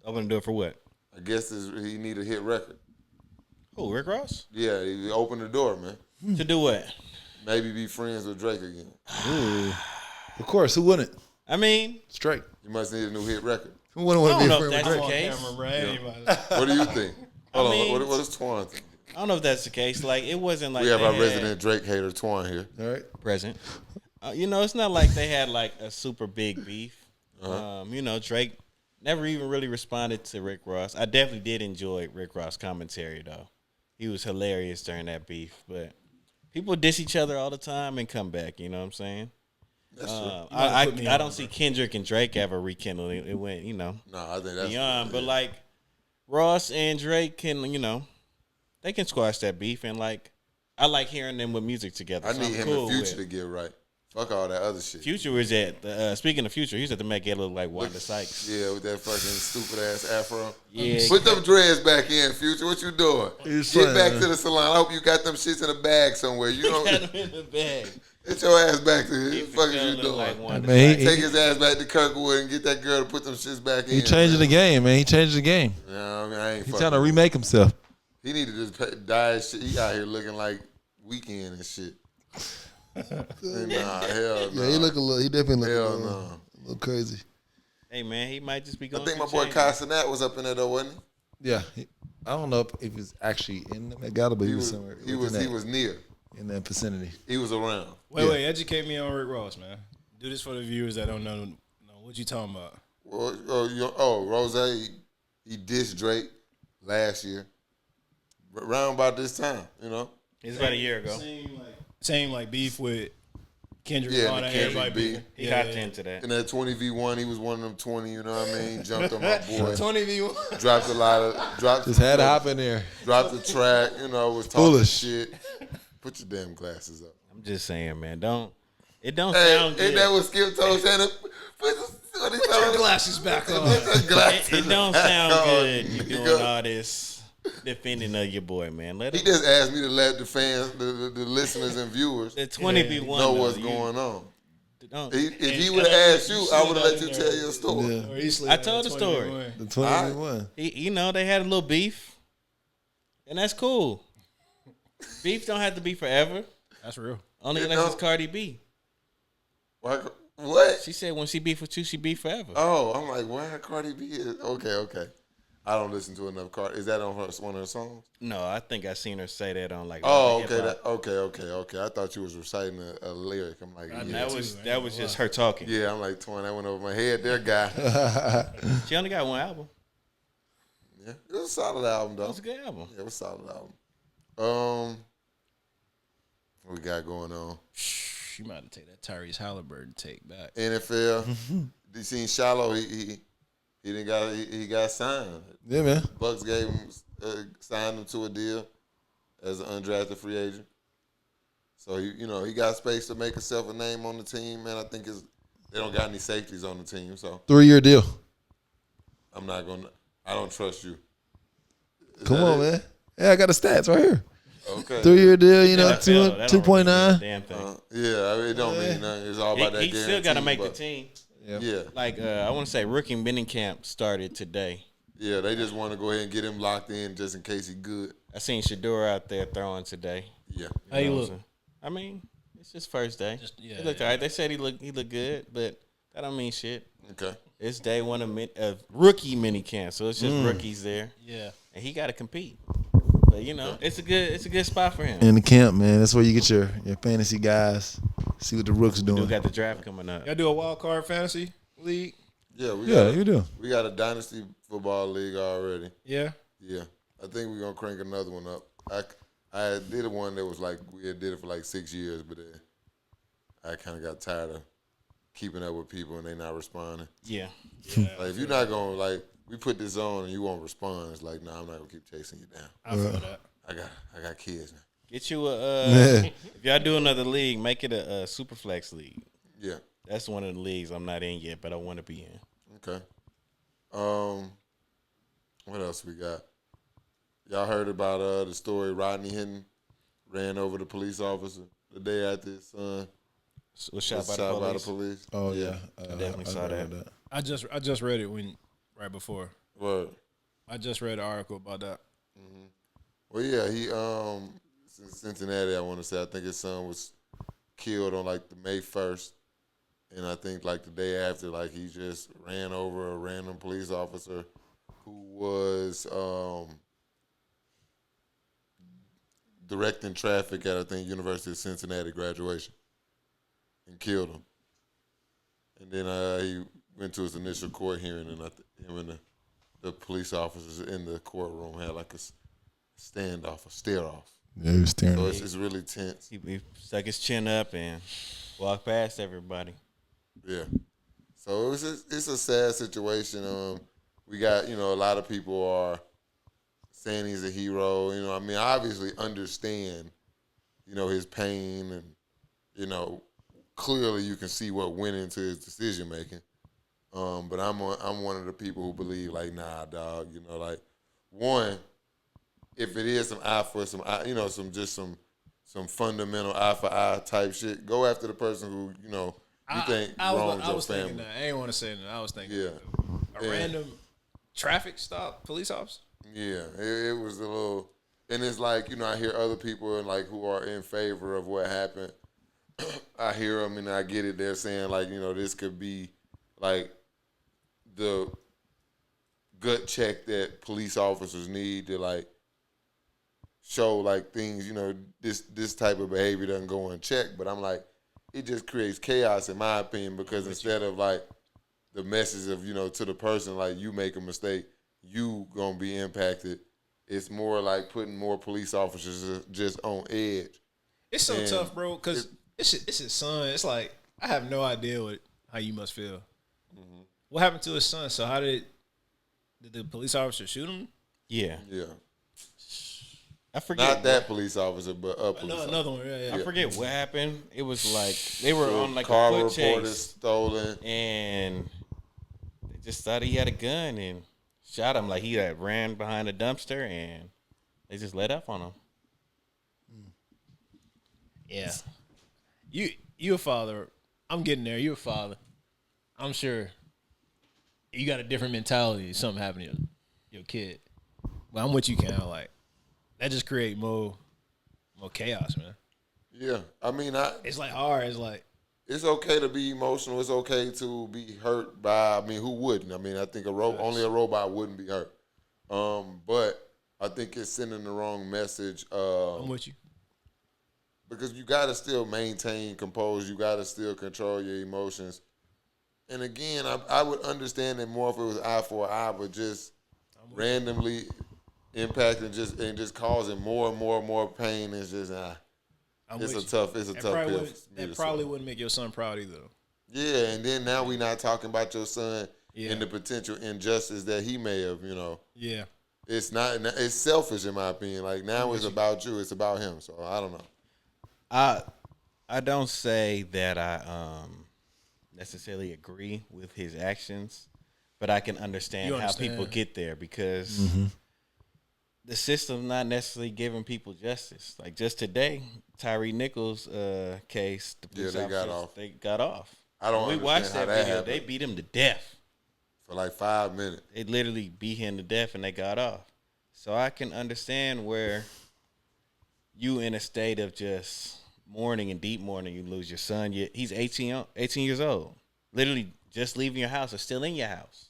Open the door for what? I guess he need a hit record. Oh, Rick Ross? Yeah, he opened the door, man. To do what? Maybe be friends with Drake again. Of course, who wouldn't? I mean, Straight. You must need a new hit record. Who wouldn't want I to be don't a know if friend with that's Drake? the case. What do you think? Hold on, mean, what is Twan think? I don't know if that's the case. Like, it wasn't like We have they our had resident Drake hater, Twan, here. All right. present. It's not like they had like a super big beef. Drake never even really responded to Rick Ross. I definitely did enjoy Rick Ross' commentary though. He was hilarious during that beef. But people diss each other all the time and come back. You know what I'm saying? That's true. I don't see Kendrick and Drake ever rekindling. It went, No, I think that's beyond. But like Ross and Drake can, they can squash that beef. And like, I like hearing them with music together. I so need I'm him cool and Future with. to get right. Fuck all that other shit. Future was at speaking of Future, he's at the Met Gala look like Wanda Sykes. Yeah, with that fucking stupid ass afro. Yeah, Put them dreads back in, Future. What you doing? Get back to the salon. I hope you got them shits in a bag somewhere. You got don't him in the bag. get your ass back to here. He What the fuck is fell you look doing? like Wanda Man, Sykes. Take his ass back to Kirkwood and get that girl to put them shits back in. He changing the game, man. He changed the game. No, I mean, I ain't He's fucking trying to with remake himself. He need to just dye his shit. He out here looking like Weekend and shit. Nah, hell no. Yeah, he look a little. He definitely look Hell a no. little crazy. Hey man, he might just be I going. think my through boy changes. Castanet was up in there though, wasn't Yeah. I don't know if he's actually in the Met Gala, but he? he was somewhere. He was near. in that vicinity. He was around. Wait, educate me on Rick Ross, man. Do this for the viewers that don't know what you talking about. Well, Rozay, he dissed Drake last year, around about this time, It's about a year ago. Same like beef with Kendrick Yeah, and all the that. Kendrick Everybody beef. He got into that. In that 20v1, he was one of them 20. You know what I mean? Jumped on my boy. 20v1. Dropped a lot of. Just had to hop in there. Dropped the track. Was talking Foolish. shit. Put your damn glasses up. I'm just saying, man. It Hey, don't sound good. ain't that what Skip told Shannon? Put your glasses back on. It don't sound back on, good. You nigga. doing all this defending of your boy, man. Let He him. just asked me to let the fans, the listeners and viewers The 20v1 know what's going on. Don't. If he would have asked you, I would have let you tell your story. Yeah. I told the story. The 21. They had a little beef, and that's cool. Beef don't have to be forever. That's real. Only It unless it's don't. Cardi B. What? She said when she beef with you, she beef forever. Oh, I'm like, why Cardi B is okay. I don't listen to enough Cardi. Is that on one of her songs? No, I think I seen her say that on like. Oh, hip-hop. okay. I thought you was reciting a lyric. I'm like, yeah. That was just her talking. Yeah, I'm like, Twan, that went over my head there, guy. She only got one album. Yeah, it was a solid album, though. That was a good album. Yeah, it was a solid album. What we got going on? You might have to take that Tyrese Halliburton take back. NFL. You seen Shiloh? He got signed. Yeah, man. Bucks gave him signed him to a deal as an undrafted free agent. So he got space to make himself a name on the team, man. I think they don't got any safeties on the team, so 3-year deal. I don't trust you. Come on, man. Yeah, I got the stats right here. Okay. 3-year deal, NFL, that don't mean 2.9. damn thing. It don't mean nothing. It's all about that He still got to guarantee, make the but- team. Yeah. Like I want to say, rookie mini camp started today. Yeah, they just want to go ahead and get him locked in just in case he good. I seen Shador out there throwing today. Yeah. How you know what look? I'm saying? I mean, it's his first day. Yeah, He looked all right. They said he looked good, but that don't mean shit. Okay. It's day one of rookie mini camp, so it's just rookies there, Yeah. and he got to compete. But it's a good spot for him. In the camp, man. That's where you get your fantasy guys. See what the rooks We doing. got the draft coming up. Y'all do a wild card fantasy league? Yeah, You do. we got a dynasty football league already. Yeah. Yeah. I think we're gonna crank another one up. I did one that was like we had did it for like 6 years, but then I kind of got tired of keeping up with people and they not responding. Yeah. Like if you're not gonna we put this on and you won't respond, it's like, nah, I'm not gonna keep chasing you down. I feel that. I got kids now. Get you if y'all do another league, make it a super flex league. Yeah. That's one of the leagues I'm not in yet, but I want to be in. Okay. What else we got? Y'all heard about the story Rodney Hinton ran over the police officer the day after his son Was shot was by the shot by the police. police? Oh, yeah. I definitely saw that. I just read it right before. Word. I just read an article about that. Well, yeah, he Cincinnati. I want to say I think his son was killed on like the May 1st, and I think like the day after, like he just ran over a random police officer who was directing traffic at, I think, University of Cincinnati graduation and killed him. And then he went to his initial court hearing, and him and the police officers in the courtroom had like a standoff, a stare-off. Yeah, he was staring. So it's really tense. He stuck his chin up and walked past everybody. Yeah. So it's a sad situation. We got, a lot of people are saying he's a hero. I mean, I obviously understand, his pain and, clearly you can see what went into his decision making. But I'm one of the people who believe like, nah, dog. One, if it is some eye for some eye, some fundamental eye for eye type shit, go after the person who you think wrongs your family. Thinking that. I ain't want to say that. I was thinking Yeah. random traffic stop police officer. Yeah, it was a little, and it's like I hear other people who are in favor of what happened. I hear them and I get it. They're saying this could be like the gut check that police officers need to show things. This type of behavior doesn't go unchecked. But I'm like, it just creates chaos in my opinion because instead of the message of to the person you make a mistake, you gonna be impacted. It's more like putting more police officers just on edge. It's so tough, bro, because it's his son. It's like I have no idea how you must feel. Mm-hmm. What happened to his son? So how did the police officer shoot him? Yeah. Yeah. I forget. Not that police officer, but a police officer. Another one. Yeah. I forget what happened. It was like they were on a car foot reported chase, stolen, and they just thought he had a gun and shot him. Like he had ran behind a dumpster, and they just let up on him. Yeah. You a father. I'm getting there. You a father. I'm sure you got a different mentality if something happened to your kid. But I'm with you, Cal. That just create more chaos, man. Yeah, I mean, it's hard. It's it's okay to be emotional. It's okay to be hurt by. I mean, who wouldn't? I mean, I think only a robot wouldn't be hurt. But I think it's sending the wrong message. I'm with you. Because you got to still maintain composure. You got to still control your emotions. And again, I would understand it more if it was eye for eye, but just randomly impacting and just causing more and more pain is just it's a tough pill. That probably wouldn't make your son proud either. Yeah, and then now we're not talking about your son and the potential injustice that he may have. Yeah, it's not. It's selfish in my opinion. Now it's about you. It's about him. So I don't know. I don't say that I necessarily agree with his actions, but I can understand how people get there because the system's not necessarily giving people justice. Like just today, Tariq Nichols' case, the police officers, they got off. I don't. We watched that video. Happened. They beat him to death for 5 minutes. They literally beat him to death, and they got off. So I can understand where you in a state of just mourning and deep mourning, you lose your son. He's 18 years old. Literally just leaving your house or still in your house.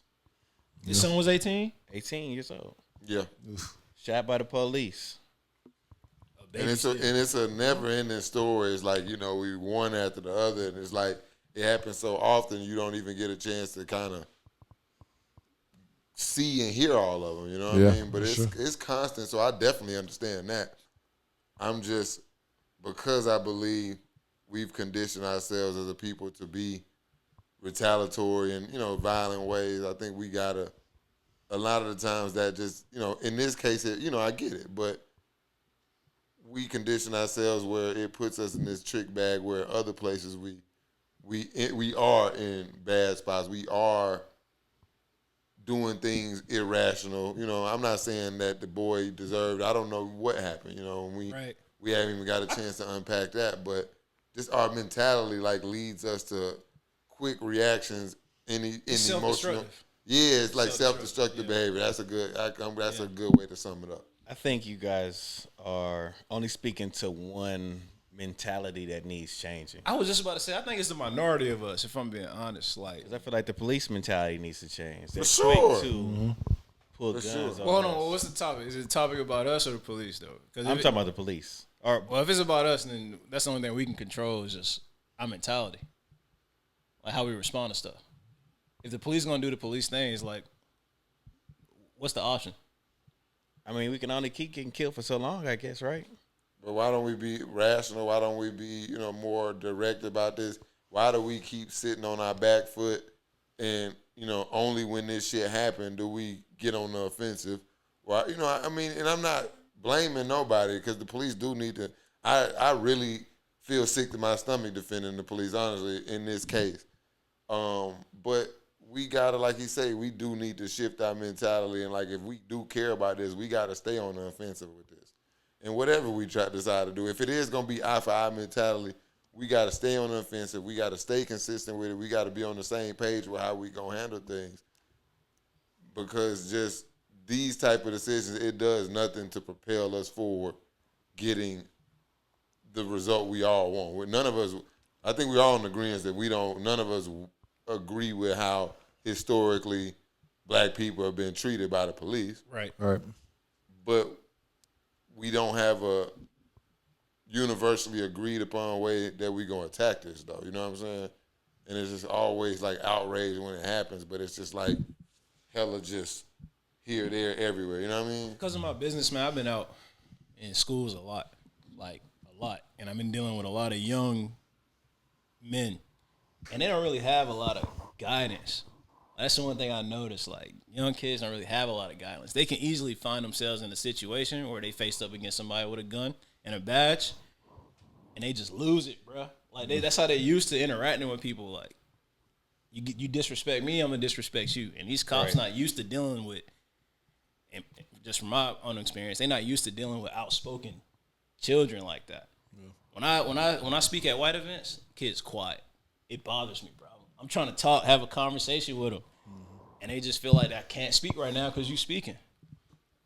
Your son was 18? 18 years old. Yeah. Shot by the police. And it's a never-ending story. It's we one after the other, and it's it happens so often you don't even get a chance to kind of see and hear all of them. You know what I mean? But it's constant, so I definitely understand that. I'm just because I believe we've conditioned ourselves as a people to be retaliatory and violent ways. I think we gotta. A lot of the times that just in this case, I get it, but we condition ourselves where it puts us in this trick bag where other places we are in bad spots. We are doing things irrational. I'm not saying that the boy deserved. I don't know what happened. We haven't even got a chance to unpack that, but just our mentality leads us to quick reactions in emotional. Yeah, it's like self-destructive behavior. That's a good. That's a good way to sum it up. I think you guys are only speaking to one mentality that needs changing. I was just about to say, I think it's the minority of us, if I'm being honest. 'Cause I feel like the police mentality needs to change. They're For sure. quick to pull guns. sure. on Well, hold us. on. What's the topic? Is it a topic about us or the police, though? I'm talking about the police. Or Well, if it's about us, then that's the only thing we can control is just our mentality, like how we respond to stuff. If the police gonna do the police thing, it's like, what's the option? I mean, we can only keep getting killed for so long, I guess, right? But why don't we be rational? Why don't we be, more direct about this? Why do we keep sitting on our back foot and, only when this shit happened do we get on the offensive? Well, and I'm not blaming nobody because the police do need to. I really feel sick to my stomach defending the police, honestly, in this case. But we gotta, like you say, we do need to shift our mentality, and like if we do care about this, we gotta stay on the offensive with this. And whatever we decide to do, if it is gonna be eye for eye mentality, we gotta stay on the offensive. We gotta stay consistent with it. We gotta be on the same page with how we gonna handle things. Because just these type of decisions, it does nothing to propel us forward, getting the result we all want. None of us, I think we're all in agreement that none of us agree with how historically black people have been treated by the police. Right. But we don't have a universally agreed upon way that we're going to attack this, though. You know what I'm saying? And it's just always like outrage when it happens, but it's just like hella just here, there, everywhere. You know what I mean? Because of my business, man, I've been out in schools a lot. And I've been dealing with a lot of young men. And they don't really have a lot of guidance. That's the one thing I noticed. Like, young kids don't really have a lot of guidance. They can easily find themselves in a situation where they faced up against somebody with a gun and a badge, and they just lose it, bro. Like, that's how they used to interacting with people. Like, you disrespect me, I'm going to disrespect you. And these cops not used to dealing with, and just from my own experience, they're not used to dealing with outspoken children like that. Yeah. When I speak at white events, kids quiet. It bothers me, bro. I'm trying to talk, have a conversation with them, and they just feel like I can't speak right now because you speaking.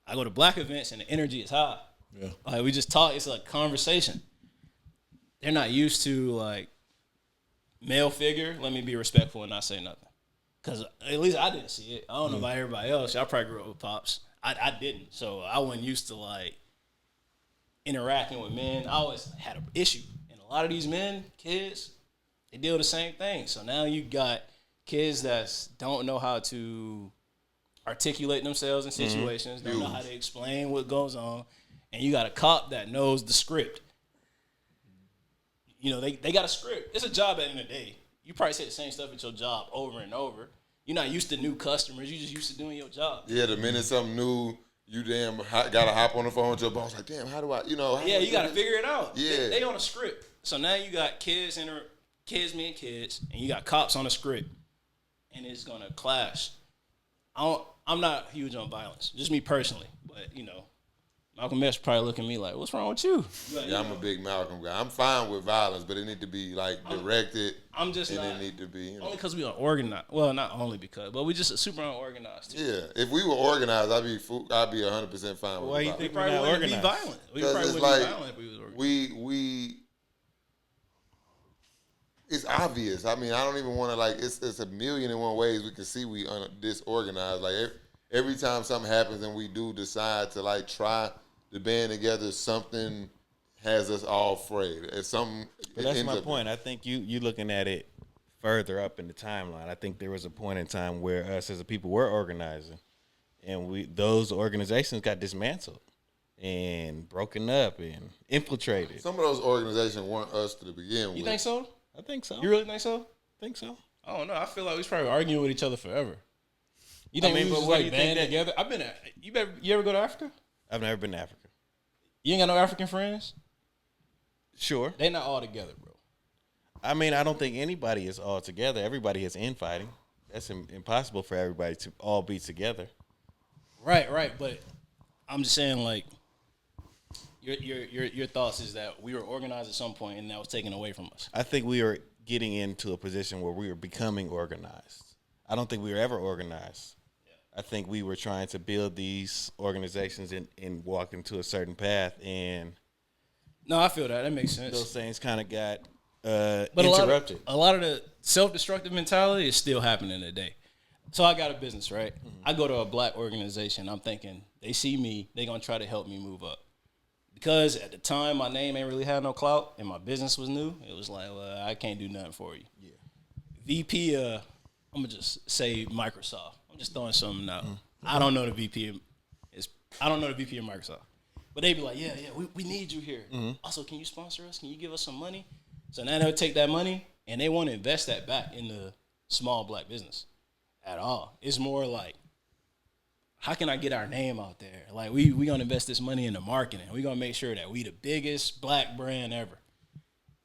I go to black events and the energy is high. Yeah, like we just talk. It's like conversation. They're not used to like male figure. Let me be respectful and not say nothing. Because at least I didn't see it. I don't know about everybody else. I probably grew up with pops. I didn't, so I wasn't used to like interacting with men. I always had an issue, and a lot of these men, kids, they deal with the same thing. So now you got kids that don't know how to articulate themselves in situations, don't know how to explain what goes on, and you got a cop that knows the script. They got a script. It's a job at the end of the day. You probably say the same stuff at your job over and over. You're not used to new customers. You're just used to doing your job. Yeah, the minute something new, you gotta hop on the phone with your boss. Like, damn, how do I, Yeah, you gotta figure it out. Yeah. They on a script. So now you got kids, and you got cops on a script, and it's gonna clash. I'm not huge on violence, just me personally, but Malcolm X probably look at me like, "What's wrong with you?" Yeah, I'm a big Malcolm guy. I'm fine with violence, but it need to be like directed. I'm just and not. It need to be only because we are organized. Well, not only because, but we just super unorganized. Too. Yeah, if we were organized, I'd be 100% fine with. Why you violence. think We probably we're not wouldn't be organized? violent. We Because probably it's wouldn't be like violent if we was organized. It's obvious. I mean, I don't even want to like. It's a million and one ways we can see we disorganized. Like every time something happens and we do decide to like try to band together, something has us all frayed. It's something. But that's my point. I think you looking at it further up in the timeline. I think there was a point in time where us as a people were organizing, and those organizations got dismantled and broken up and infiltrated. Some of those organizations weren't us to begin with. You think so? I think so. You really think so? I think so. I don't know. I feel like we was probably arguing with each other forever. You think we was just what like do you think banding together? I've been. You ever go to Africa? I've never been to Africa. You ain't got no African friends? Sure. They not all together, bro. I mean, I don't think anybody is all together. Everybody is infighting. That's impossible for everybody to all be together. Right. But I'm just saying, like, your thoughts is that we were organized at some point and that was taken away from us. I think we were getting into a position where we were becoming organized. I don't think we were ever organized. I think we were trying to build these organizations and walk into a certain path, and no, I feel that makes sense. those things kind of got but interrupted. A lot of the self-destructive mentality is still happening today. So I got a business, right? Mm-hmm. I go to a black organization. I'm thinking they see me, they're gonna try to help me move up. because at the time my name ain't really had no clout and my business was new, it was like, well, I can't do nothing for you. Yeah. VP, I'm gonna just say Microsoft. I'm just throwing something out. I don't know the VP. I don't know the VP of Microsoft, but they be like, yeah, we need you here. Also, can you sponsor us? Can you give us some money? So now they'll take that money and they want to invest that back in the small black business at all. It's more like, how can I get our name out there? Like we gonna invest this money into marketing. We gonna make sure that we the biggest black brand ever.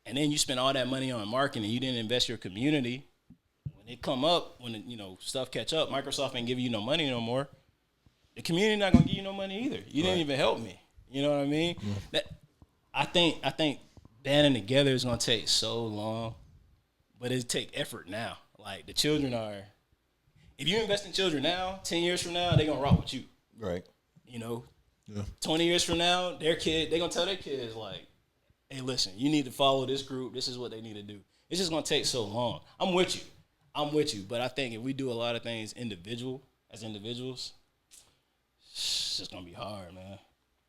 And then you spend all that money on marketing. You didn't invest your community. When it come up, when stuff catch up, Microsoft ain't giving you no money no more. The community not gonna give you no money either. You didn't even help me. You know what I mean? That I think banding together is gonna take so long, but it take effort now. Like the children are. If you invest in children now, 10 years from now, they're gonna rock with you. Right. 20 years from now, they're gonna tell their kids like, hey, listen, you need to follow this group. This is what they need to do. It's just gonna take so long. I'm with you. But I think if we do a lot of things as individuals, it's just gonna be hard, man.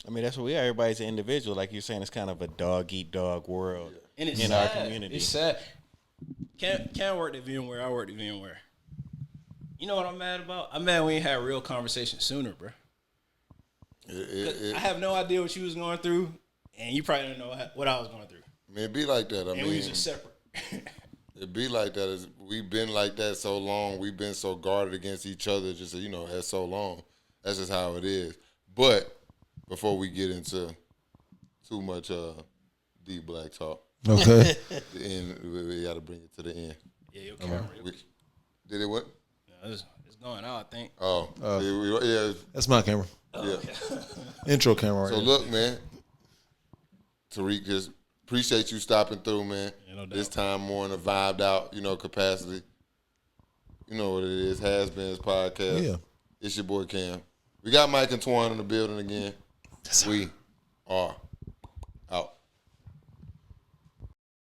I mean, that's what we are. Everybody's an individual. Like you're saying, it's kind of a dog-eat-dog world And it's in sad. our community. It's sad. Can't work at VMware. I worked at VMware. You know what I'm mad about? I'm mad we ain't had real conversation sooner, bro. I have no idea what you was going through, and you probably don't know what I was going through. I mean, it be like that. We was just separate. It be like that. We've been like that so long. We've been so guarded against each other just, that's so long. That's just how it is. But before we get into too much deep black talk, Okay. the end, we got to bring it to the end. Yeah, your camera. Did it what? Yeah, it's going out, I think. Oh, yeah. That's my camera. Yeah. Intro camera right So here. look, man, Tariq, just appreciate you stopping through, man. Yeah, no doubt. This time more in a vibed out, capacity. You know what it is, HasBeens Podcast. Yeah. It's your boy Cam. We got Mike and Twan in the building again. We are